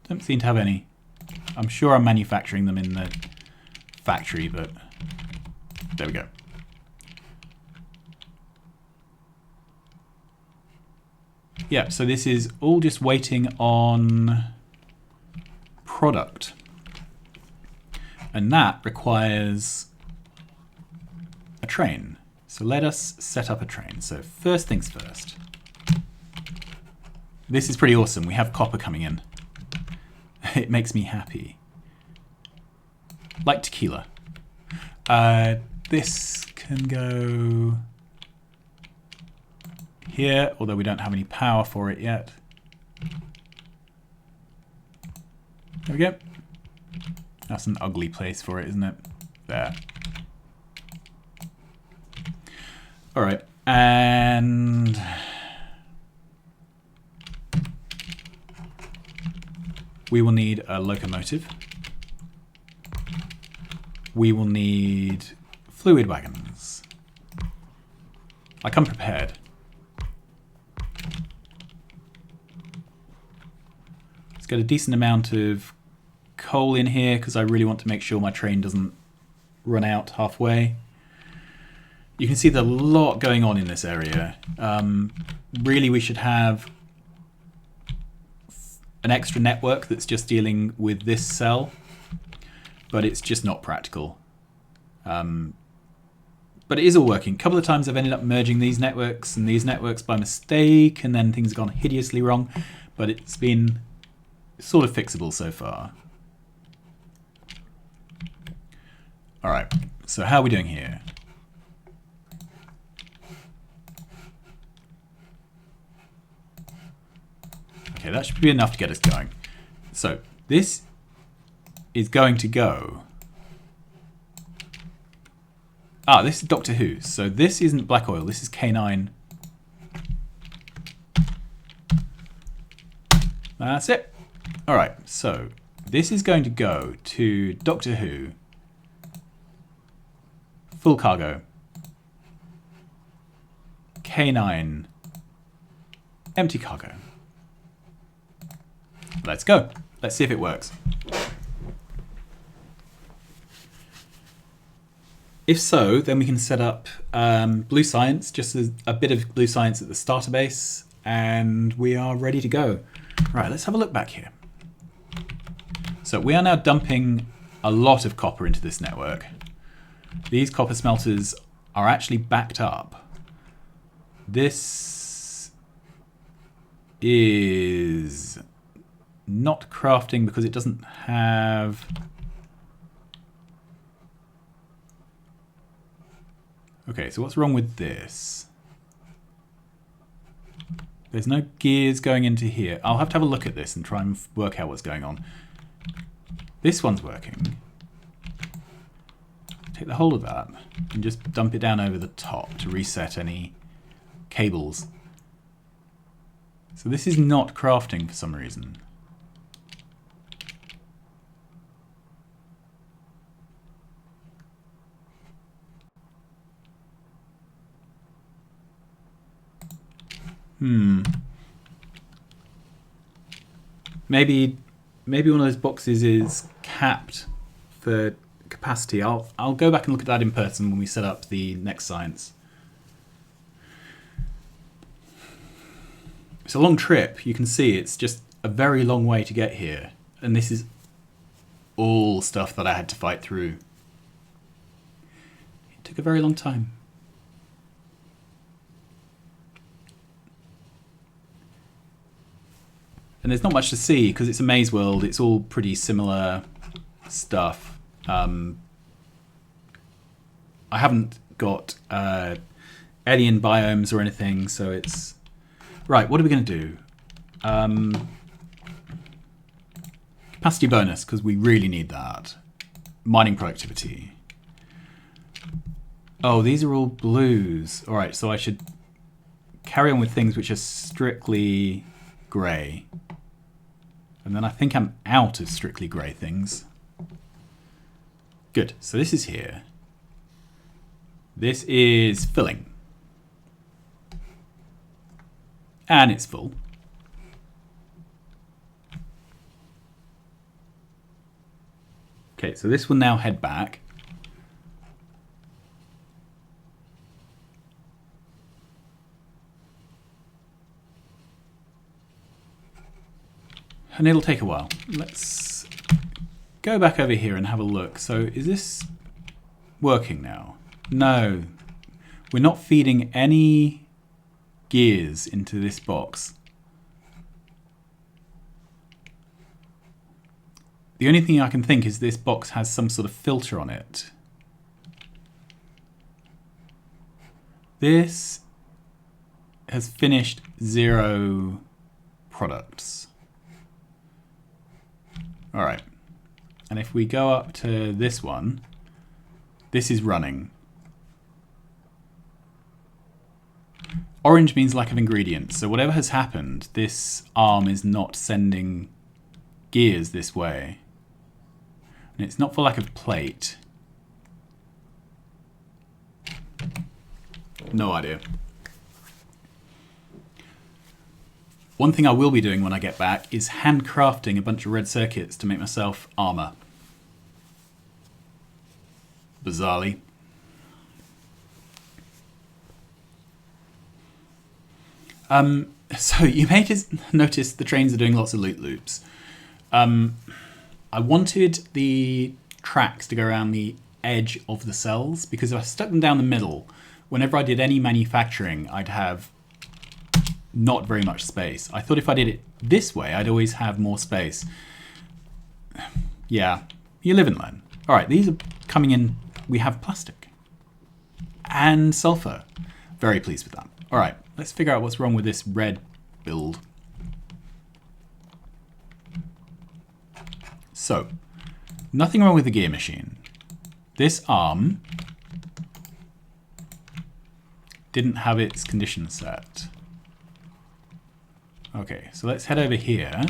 Don't seem to have any. I'm sure I'm manufacturing them in the factory, but there we go. Yeah, so this is all just waiting on product. And that requires a train. So let us set up a train. So first things first. This is pretty awesome. We have copper coming in. It makes me happy. Like tequila. This can go here, although we don't have any power for it yet. There we go. That's an ugly place for it, isn't it? There. All right, and we will need a locomotive. We will need fluid wagons. I come prepared. Let's get a decent amount of coal in here because I really want to make sure my train doesn't run out halfway. You can see there's a lot going on in this area. Really, we should have an extra network that's just dealing with this cell, but it's just not practical. But it is all working. A couple of times I've ended up merging these networks and these networks by mistake, and then things have gone hideously wrong, but it's been sort of fixable so far. All right, so how are we doing here? Okay, that should be enough to get us going. So this is going to go. Ah, this is Doctor Who. So this isn't black oil. This is K9. That's it. All right. So this is going to go to Doctor Who. Full cargo. K9. Empty cargo. Let's go. Let's see if it works. If so, then we can set up blue science, just a bit of blue science at the starter base, and we are ready to go. Right, let's have a look back here. So we are now dumping a lot of copper into this network. These copper smelters are actually backed up. This is not crafting because it doesn't have... Okay, so what's wrong with this? There's no gears going into here. I'll have to have a look at this and try and work out what's going on. This one's working. Take the whole of that and just dump it down over the top to reset any cables. So this is not crafting for some reason. Maybe one of those boxes is capped for capacity. I'll go back and look at that in person when we set up the next science. It's a long trip. You can see it's just a very long way to get here. And this is all stuff that I had to fight through. It took a very long time. And there's not much to see because it's a maze world. It's all pretty similar stuff. I haven't got alien biomes or anything, so it's... Right, what are we going to do? Capacity bonus, because we really need that. Mining productivity. Oh, these are all blues. All right, so I should carry on with things which are strictly grey. And then I think I'm out of strictly grey things. Good, so this is here. This is filling. And it's full. Okay, so this will now head back. And it'll take a while. Let's go back over here and have a look. So is this working now? No. We're not feeding any gears into this box. The only thing I can think is this box has some sort of filter on it. This has finished 0 products. All right. And if we go up to this one, this is running. Orange means lack of ingredients. So whatever has happened, this arm is not sending gears this way. And it's not for lack of plate. No idea. One thing I will be doing when I get back is handcrafting a bunch of red circuits to make myself armor. Bizarrely. So you may just notice the trains are doing lots of loot loops. I wanted the tracks to go around the edge of the cells because if I stuck them down the middle, whenever I did any manufacturing, I'd have not very much space. I thought if I did it this way, I'd always have more space. Yeah, you live and learn. All right, these are coming in. We have plastic and sulfur. Very pleased with that. All right, let's figure out what's wrong with this red build. So, nothing wrong with the gear machine. This arm didn't have its condition set. Okay, so let's head over here.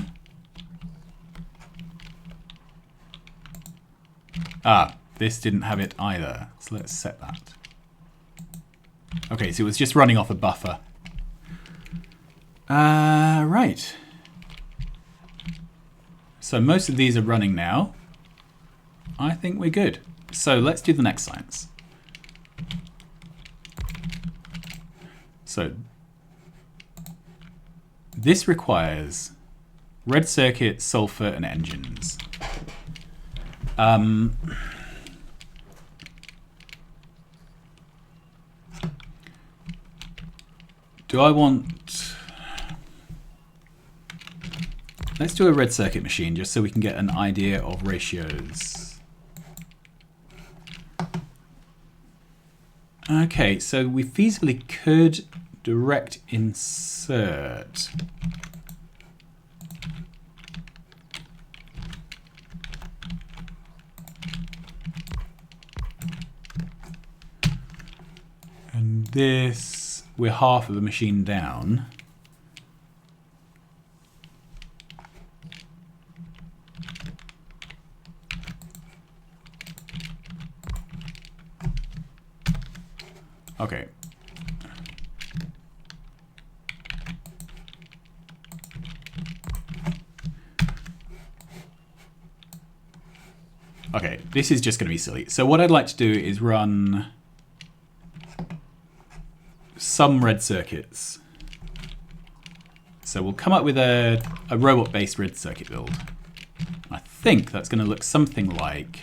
Ah, this didn't have it either. So let's set that. Okay, so it was just running off a buffer. Right. So most of these are running now. I think we're good. So let's do the next science. So this requires red circuit, sulfur, and engines. Do I want... Let's do a red circuit machine just so we can get an idea of ratios. Okay, so we feasibly could direct insert. And this, we're half of the machine down. Okay. Okay, this is just going to be silly. So what I'd like to do is run some red circuits. So we'll come up with a robot-based red circuit build. I think that's going to look something like...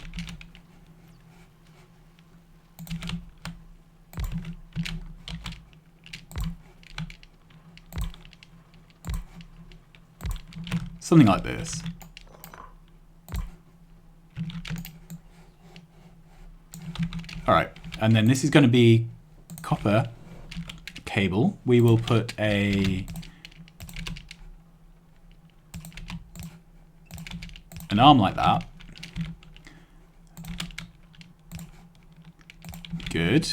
something like this. All right, and then this is going to be copper cable. We will put an arm like that. Good.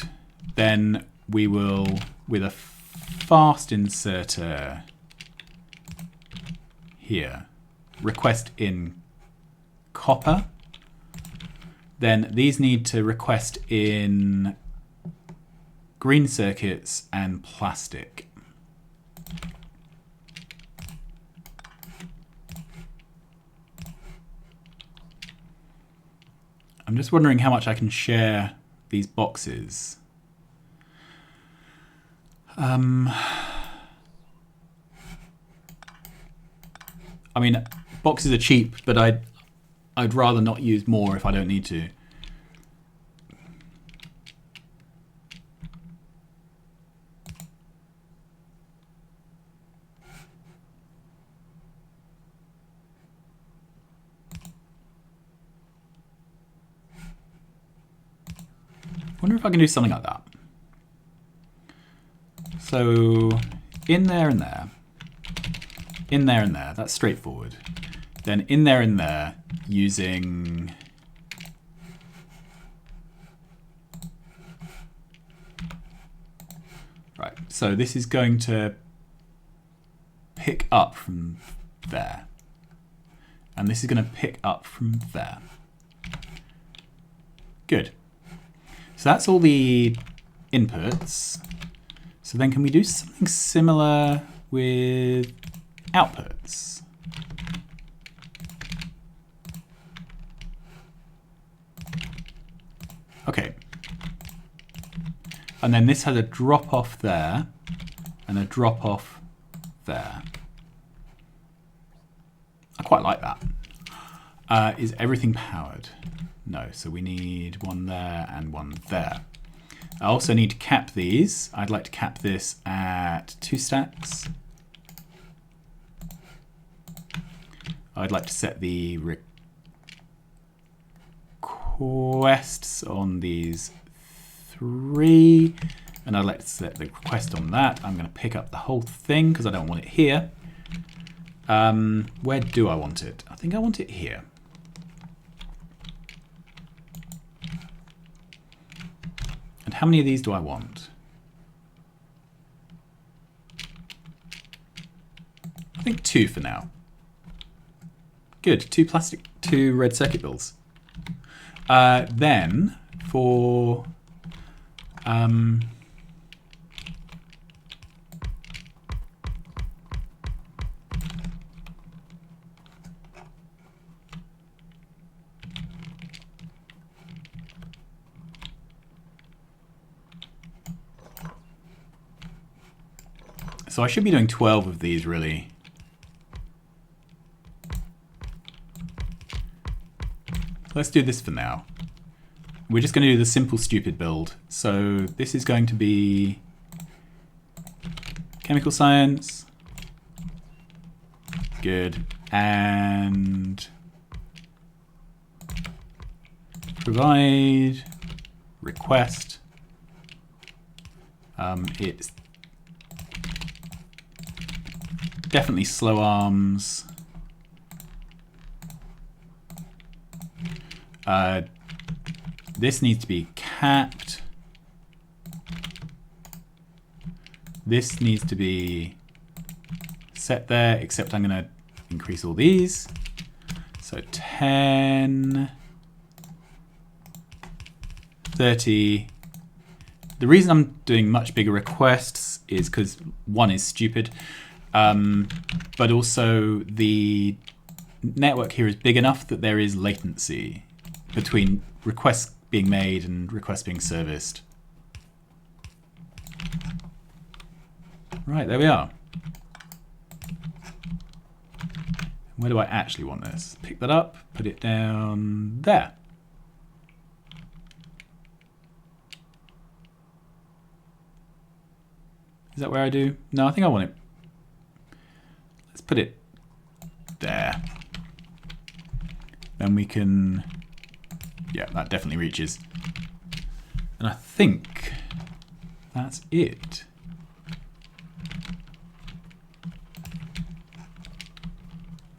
Then we will, with a fast inserter here, request in copper. Then these need to request in green circuits and plastic. I'm just wondering how much I can share these boxes. I mean, boxes are cheap, but I'd rather not use more if I don't need to. I wonder if I can do something like that. So in there and there, in there and there, that's straightforward. Then in there and there, using right. So this is going to pick up from there, and this is going to pick up from there. Good. So that's all the inputs. So then can we do something similar with outputs? Okay. And then this has a drop off there and a drop off there. I quite like that. Is everything powered? No, so we need one there and one there. I also need to cap these. I'd like to cap this at 2 stacks. I'd like to set the requests on these 3, and I'd like to set the request on that. I'm going to pick up the whole thing because I don't want it here. Where do I want it? I think I want it here. And how many of these do I want? I think 2 for now. Good, 2 red circuit bills. Then for so I should be doing 12 of these really. Let's do this for now. We're just going to do the simple stupid build. So this is going to be chemical science. Good. And provide request. It's definitely slow arms. This needs to be capped. This needs to be set there, except I'm going to increase all these. So 10, 30. The reason I'm doing much bigger requests is because one is stupid, but also the network here is big enough that there is latency between requests being made and requests being serviced. Right, there we are. Where do I actually want this? Pick that up, put it down there. Is that where I do? No, I think I want it. Let's put it there. Then we can, yeah, that definitely reaches. And I think that's it.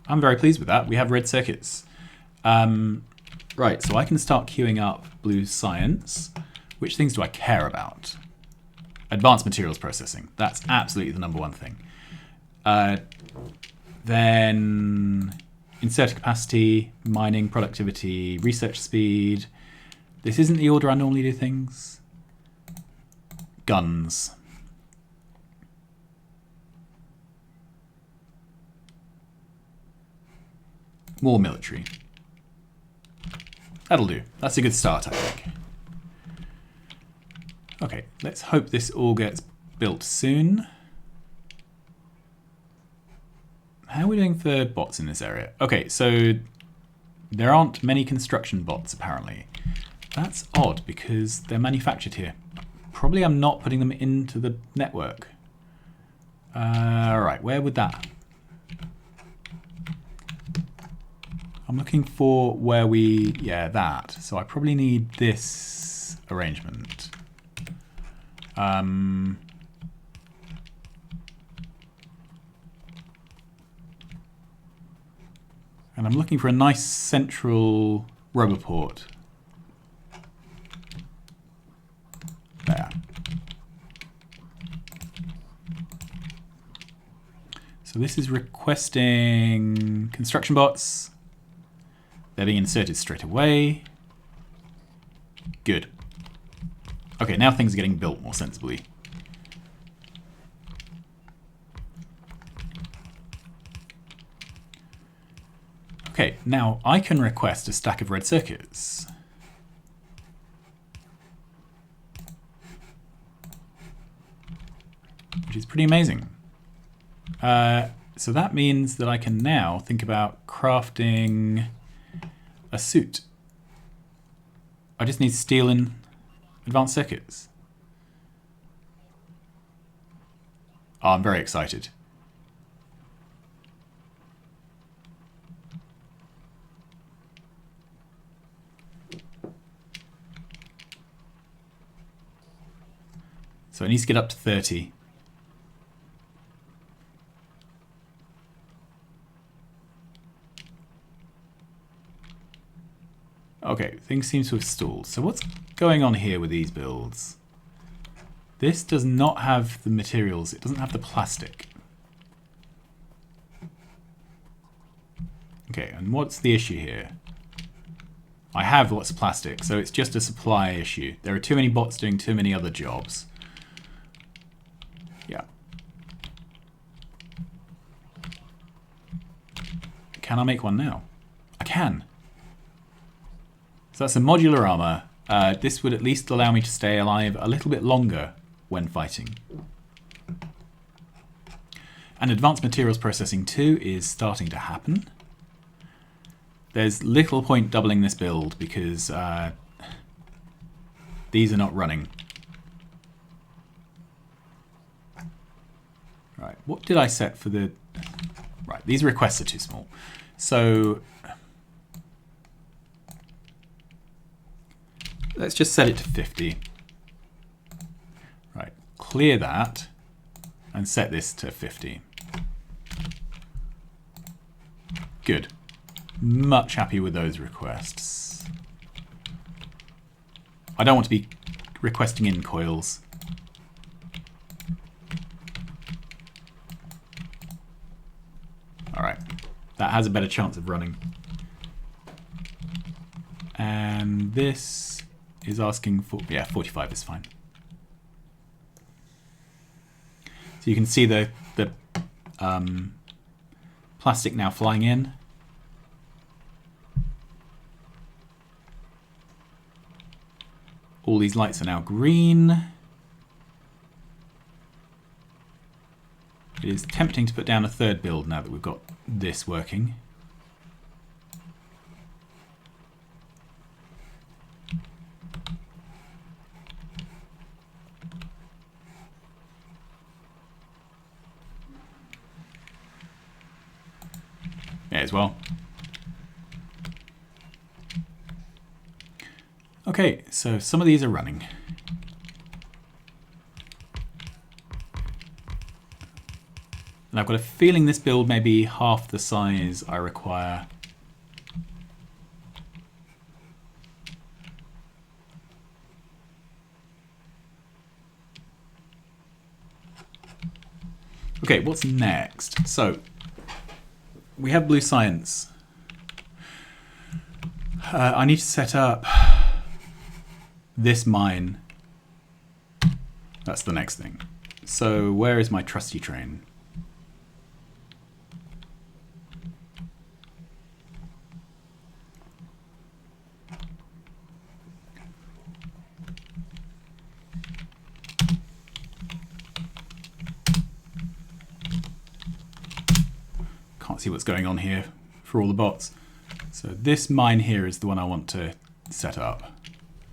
I'm very pleased with that. We have red circuits. Right, so I can start queuing up blue science. Which things do I care about? Advanced materials processing. That's absolutely the number one thing. Then inserter capacity, mining productivity, research speed. This isn't the order I normally do things. Guns. More military. That'll do. That's a good start, I think. Okay, let's hope this all gets built soon. How are we doing for bots in this area? Okay, so there aren't many construction bots, apparently. That's odd, because they're manufactured here. Probably I'm not putting them into the network. Right, where would that... I'm looking for where we... Yeah, that. So I probably need this arrangement. And I'm looking for a nice central rubber port. There. So this is requesting construction bots. They're being inserted straight away. Good. Okay, now things are getting built more sensibly. Okay, now I can request a stack of red circuits. Which is pretty amazing. So that means that I can now think about crafting a suit. I just need steel and advanced circuits. Oh, I'm very excited. So it needs to get up to 30. Okay, things seem to have stalled. So what's going on here with these builds? This does not have the materials. It doesn't have the plastic. Okay, and what's the issue here? I have lots of plastic, so it's just a supply issue. There are too many bots doing too many other jobs. Yeah. Can I make one now? I can. So that's a modular armor. This would at least allow me to stay alive a little bit longer when fighting. And advanced materials processing 2 is starting to happen. There's little point doubling this build because these are not running. Right, what did I set for the... Right, these requests are too small. So let's just set it to 50. Right, clear that and set this to 50. Good. Much happy with those requests. I don't want to be requesting in coils. Alright, that has a better chance of running. And this is asking for, yeah, 45 is fine. So you can see the plastic now flying in. All these lights are now green. It is tempting to put down a third build now that we've got this working. May as well. Okay, so some of these are running. And I've got a feeling this build may be half the size I require. Okay, what's next? So, we have blue science. I need to set up this mine. That's the next thing. So, where is my trusty train? Can't see what's going on here for all the bots. So this mine here is the one I want to set up.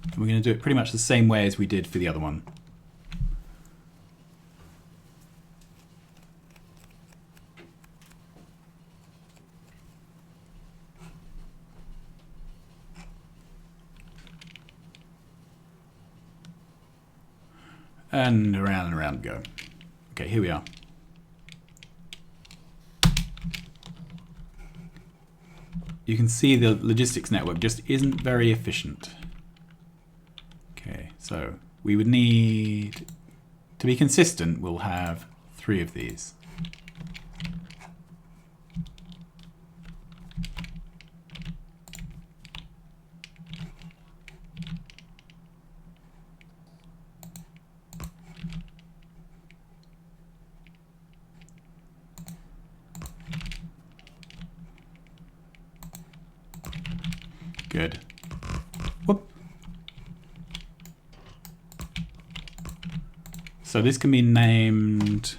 And we're going to do it pretty much the same way as we did for the other one. And around we go. Okay, here we are. You can see the logistics network just isn't very efficient. Okay, so we would need, to be consistent, we'll have 3 of these. Good. Whoop. So this can be named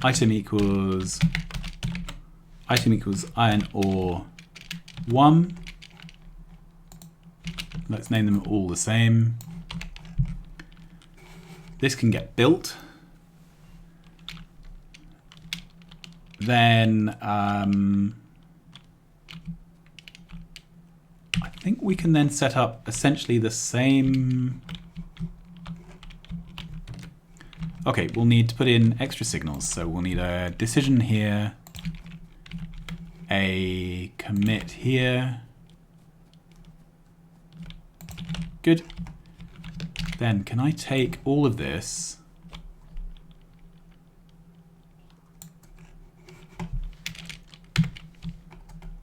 item equals iron ore 1. Let's name them all the same. This can get built. Then I think we can then set up essentially the same. Okay, we'll need to put in extra signals. So we'll need a decision here, a commit here. Good. Then can I take all of this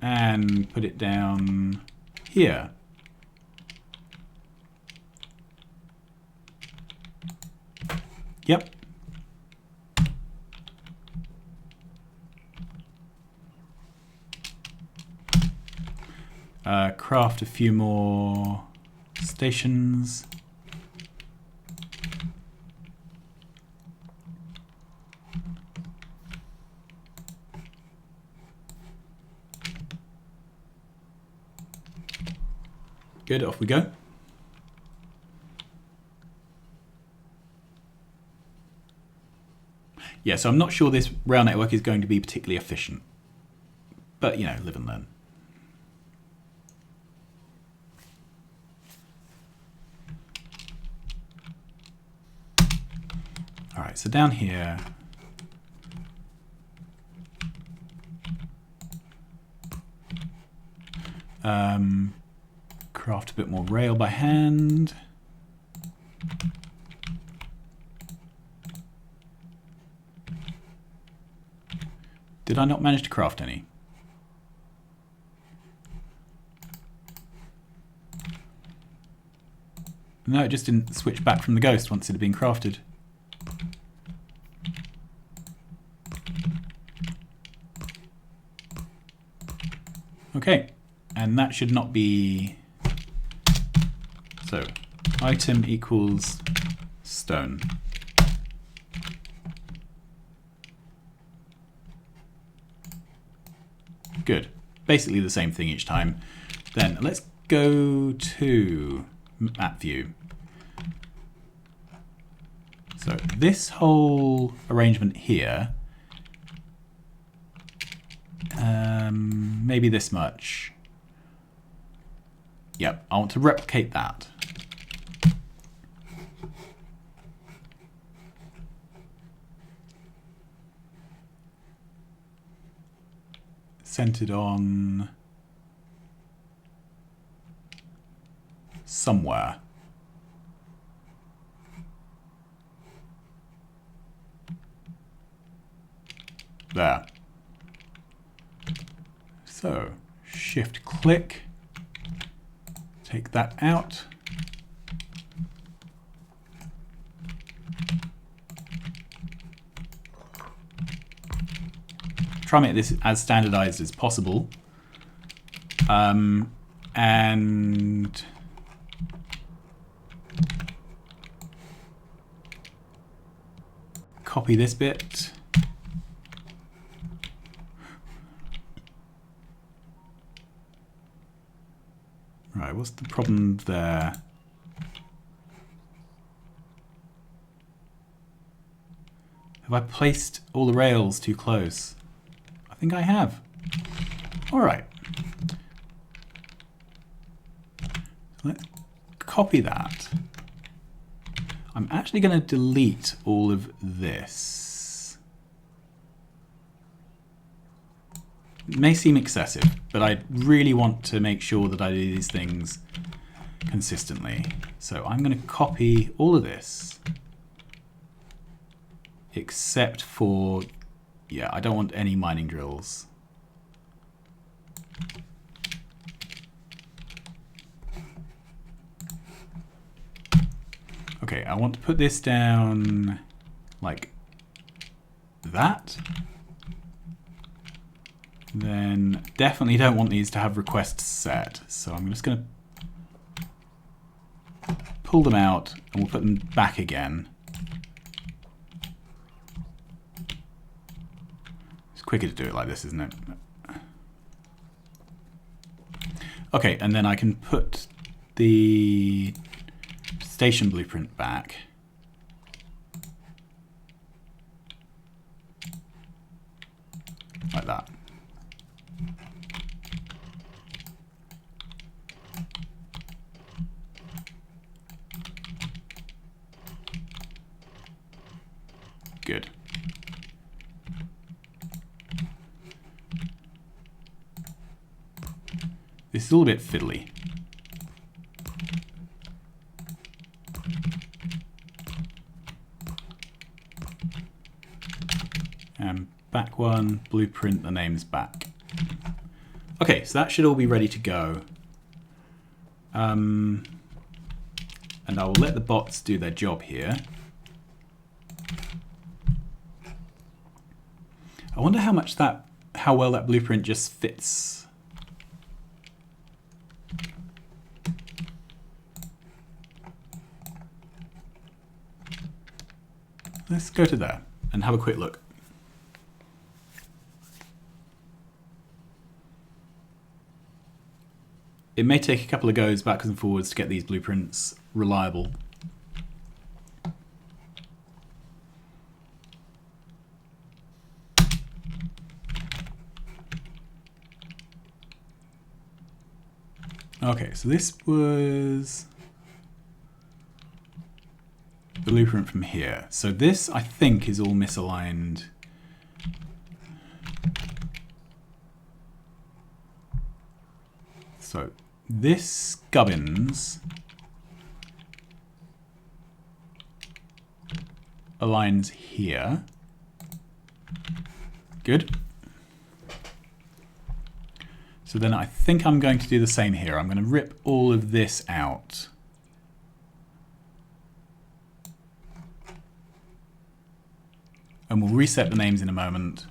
and put it down here? Yep. Craft a few more stations. Good, off we go. Yeah, so I'm not sure this rail network is going to be particularly efficient. But, you know, live and learn. All right, so down here, craft a bit more rail by hand. Did I not manage to craft any? No, it just didn't switch back from the ghost once it had been crafted. Okay, and that should not be... So, item equals stone. Good. Basically the same thing each time. Then let's go to map view. So this whole arrangement here Maybe this much. Yep, I want to replicate that. Centered on somewhere. There. So, shift click, take that out. Try and make this as standardized as possible. And copy this bit. Right, what's the problem there? Have I placed all the rails too close? I think I have. All right. Let's copy that. I'm actually going to delete all of this. It may seem excessive, but I really want to make sure that I do these things consistently. So I'm going to copy all of this, except for, yeah, I don't want any mining drills. Okay, I want to put this down like that. Then definitely don't want these to have requests set. So I'm just going to pull them out and we'll put them back again. It's quicker to do it like this, isn't it? Okay, and then I can put the station blueprint back. Like that. Good. This is all a bit fiddly. And back one, blueprint, the name's back. Okay, so that should all be ready to go. And I will let the bots do their job here. I wonder how well that blueprint just fits. Let's go to there and have a quick look. It may take a couple of goes backwards and forwards to get these blueprints reliable. Okay, so this was the blueprint from here. So this, I think, is all misaligned. So this gubbins aligns here. Good. So then I think I'm going to do the same here. I'm going to rip all of this out. And we'll reset the names in a moment.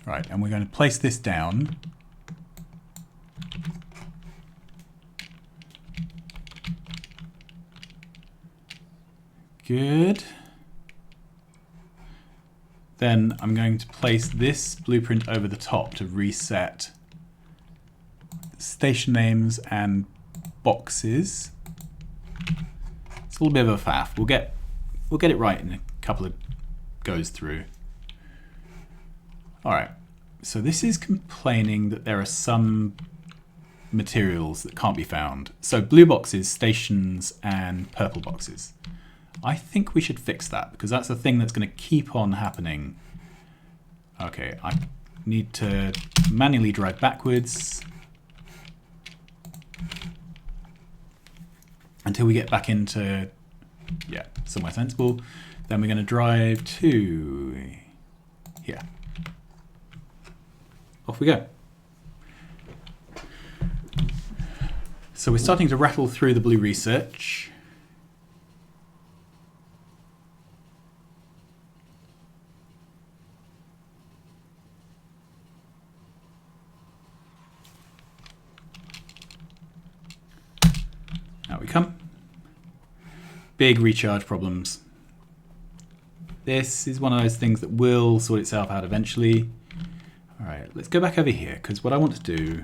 Right, and we're going to place this down. Good. Then I'm going to place this blueprint over the top to reset station names and boxes. It's a little bit of a faff. We'll get we'll get it right in a couple of goes through. All right, so this is complaining that there are some materials that can't be found. So blue boxes, stations, and purple boxes. I think we should fix that because that's a thing that's going to keep on happening. Okay, I need to manually drive backwards until we get back into, yeah, somewhere sensible. Then we're going to drive to here. Off we go. So we're starting to rattle through the blue research. Out we come. Big recharge problems. This is one of those things that will sort itself out eventually. All right, let's go back over here because what I want to do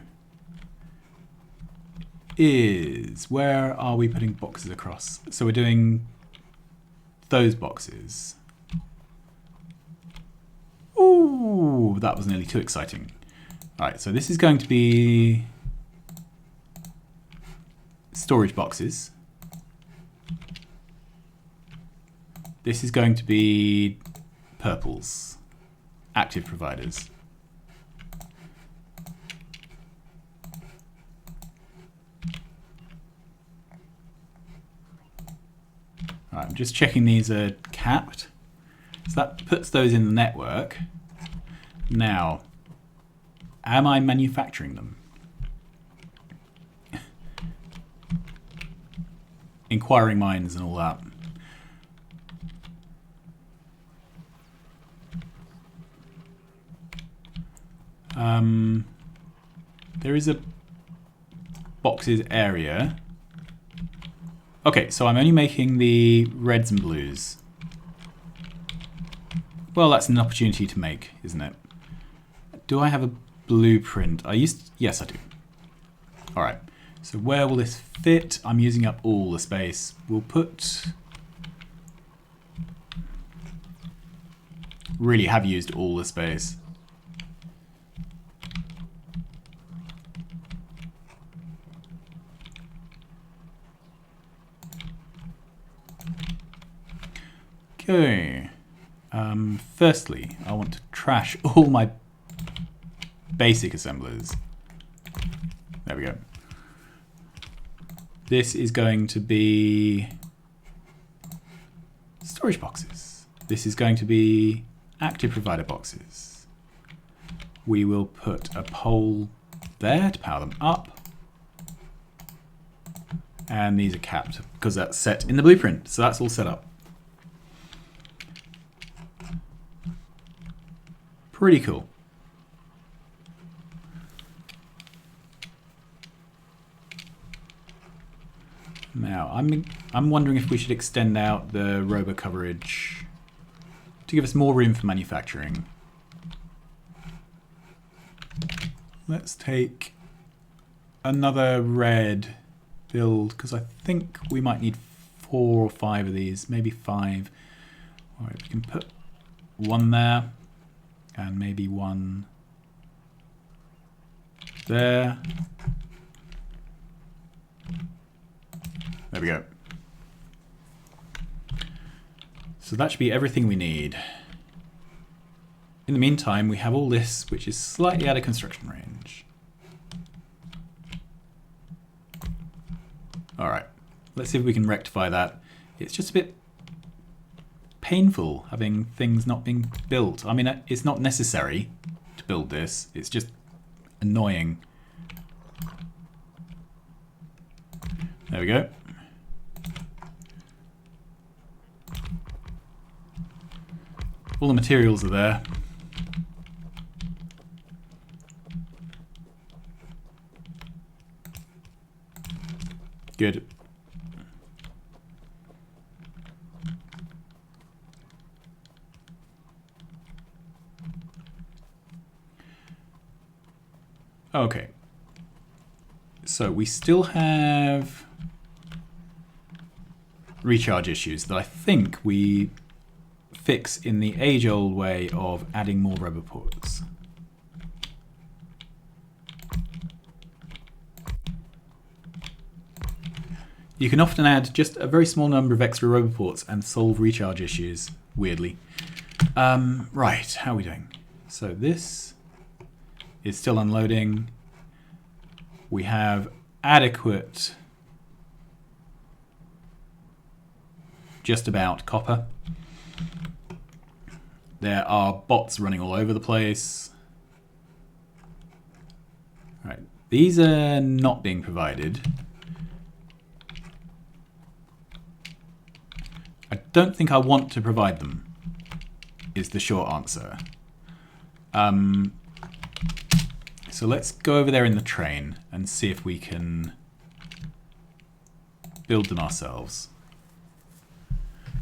is, where are we putting boxes across? So we're doing those boxes. Ooh, that was nearly too exciting. All right, so this is going to be storage boxes. This is going to be purples, active providers. All right, I'm just checking these are capped. So that puts those in the network. Now, am I manufacturing them? Inquiring minds and all that. There is a boxes area. Okay, so I'm only making the reds and blues. Well, that's an opportunity to make, isn't it? Do I have a blueprint? Yes, I do. All right, so where will this fit? I'm using up all the space. We'll put... Really have used all the space. Okay. Firstly, I want to trash all my basic assemblers. There we go. This is going to be storage boxes. This is going to be active provider boxes. We will put a pole there to power them up. And these are capped because that's set in the blueprint. So that's all set up. Pretty cool. Now, I'm wondering if we should extend out the robo coverage to give us more room for manufacturing. Let's take another red build because I think we might need 4 or 5 of these, maybe 5. All right, we can put one there. And maybe one there. There we go. So that should be everything we need. In the meantime, we have all this, which is slightly out of construction range. All right, let's see if we can rectify that. It's just a bit painful having things not being built. I mean, it's not necessary to build this. It's just annoying. There we go. All the materials are there. Good. Okay, so we still have recharge issues that I think we fix in the age-old way of adding more roboports. You can often add just a very small number of extra roboports and solve recharge issues, weirdly. Right, how are we doing? So this is still unloading. We have adequate, just about copper. There are bots running all over the place. Right, these are not being provided. I don't think I want to provide them, is the short answer. So let's go over there in the train and see if we can build them ourselves.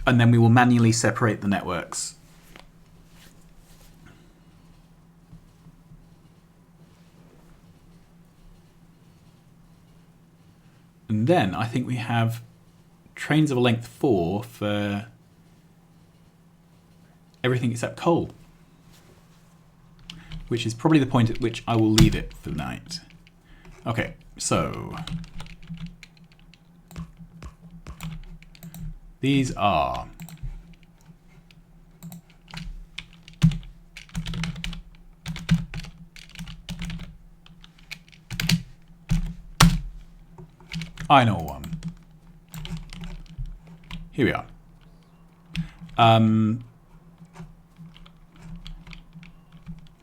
And then we will manually separate the networks. And then I think we have trains of a length 4 for everything except coal, which is probably the point at which I will leave it for the night. Okay, so these are iron ore one. Here we are.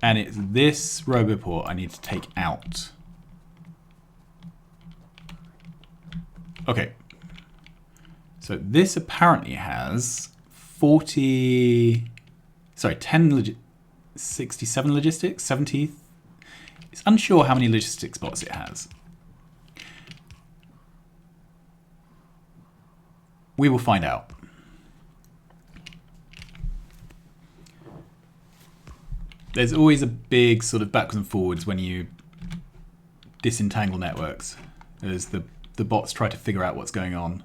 And it's this roboport I need to take out. Okay. So this apparently has 67 logistics, 70. It's unsure how many logistics spots it has. We will find out. There's always a big sort of backwards and forwards when you disentangle networks, as the bots try to figure out what's going on.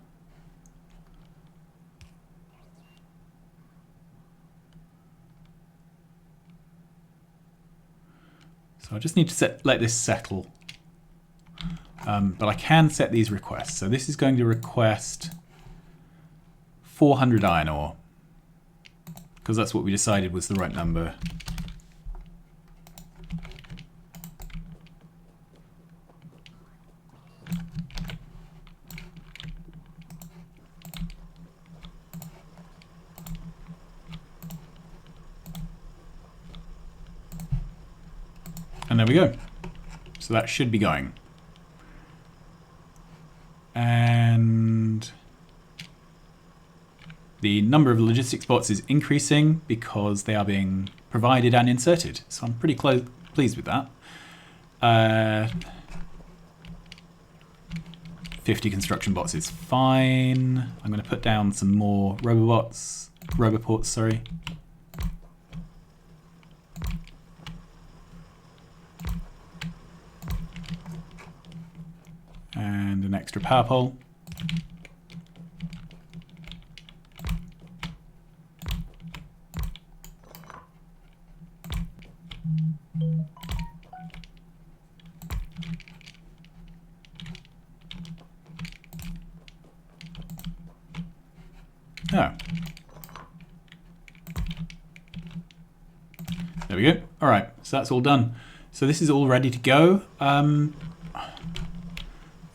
So I just need to let this settle. But I can set these requests. So this is going to request 400 iron ore, because that's what we decided was the right number. And there we go. So that should be going. And the number of logistics bots is increasing because they are being provided and inserted. So I'm pretty pleased with that. 50 construction bots is fine. I'm going to put down some more roboports, sorry. And an extra power pole. Oh. There we go. All right, so that's all done. So this is all ready to go.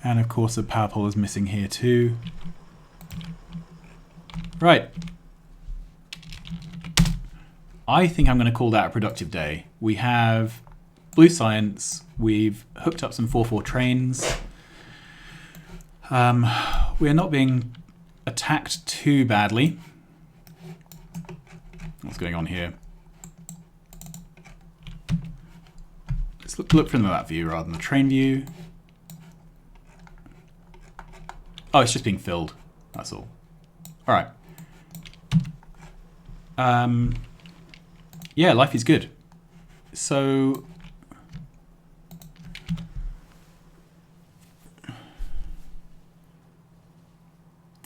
And of course the power pole is missing here too. Right. I think I'm going to call that a productive day. We have blue science. We've hooked up some 4-4 trains. We are not being attacked too badly. What's going on here? Let's look from that view rather than the train view. Oh, it's just being filled. That's all. All right. Yeah, life is good. So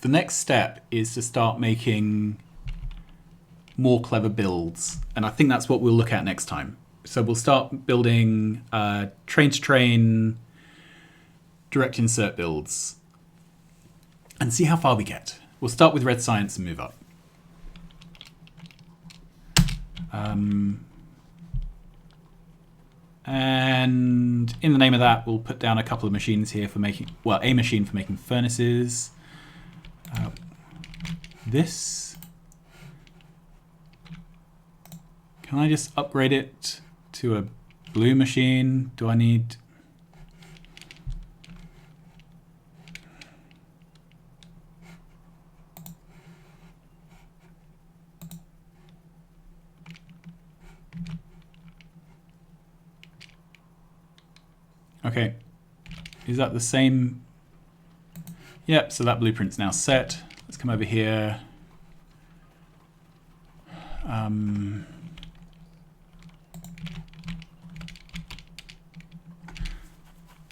the next step is to start making more clever builds. And I think that's what we'll look at next time. So we'll start building train-to-train direct insert builds and see how far we get. We'll start with red science and move up. And in the name of that, we'll put down a couple of machines here for making, well, a machine for making furnaces. This. Can I just upgrade it to a blue machine? Do I need... Okay, is that the same? Yep, so that blueprint's now set. Let's come over here.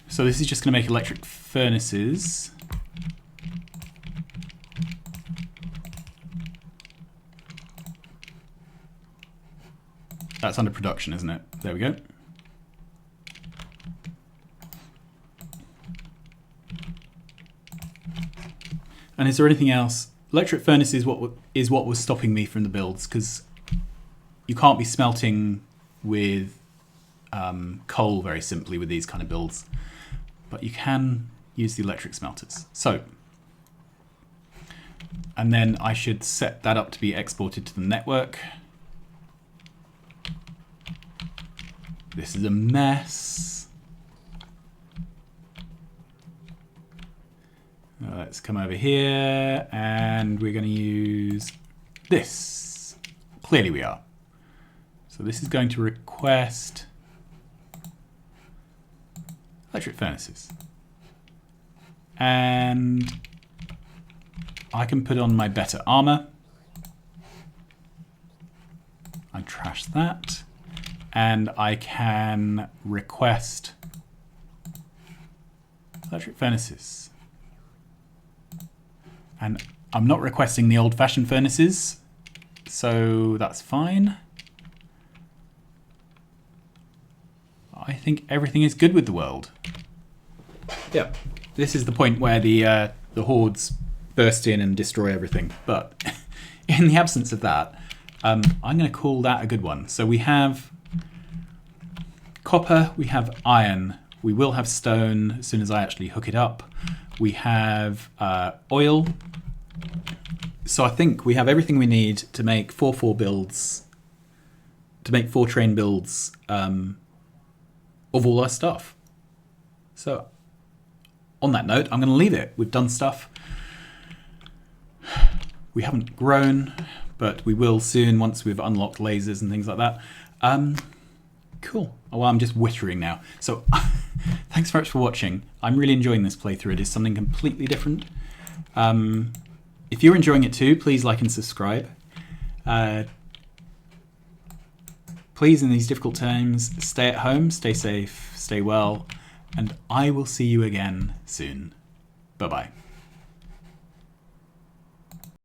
So this is just going to make electric furnaces. That's under production, isn't it? There we go. And is there anything else? Electric furnace is what was stopping me from the builds, because you can't be smelting with coal very simply with these kind of builds, but you can use the electric smelters. So, and then I should set that up to be exported to the network. This is a mess. Let's come over here and we're going to use this. Clearly we are. So this is going to request electric furnaces. And I can put on my better armor. I trash that. And I can request electric furnaces. And I'm not requesting the old-fashioned furnaces, so that's fine. I think everything is good with the world. Yeah, this is the point where the hordes burst in and destroy everything. But in the absence of that, I'm going to call that a good one. So we have copper, we have iron, we will have stone as soon as I actually hook it up. We have oil. So I think we have everything we need to make 4 builds, to make 4 train builds of all our stuff. So on that note, I'm going to leave it. We've done stuff. We haven't grown, but we will soon once we've unlocked lasers and things like that. Cool. Oh, well, I'm just wittering now. So thanks very much for watching. I'm really enjoying this playthrough. It is something completely different. If you're enjoying it too, please like and subscribe. Please, in these difficult times, stay at home, stay safe, stay well, and I will see you again soon. Bye-bye.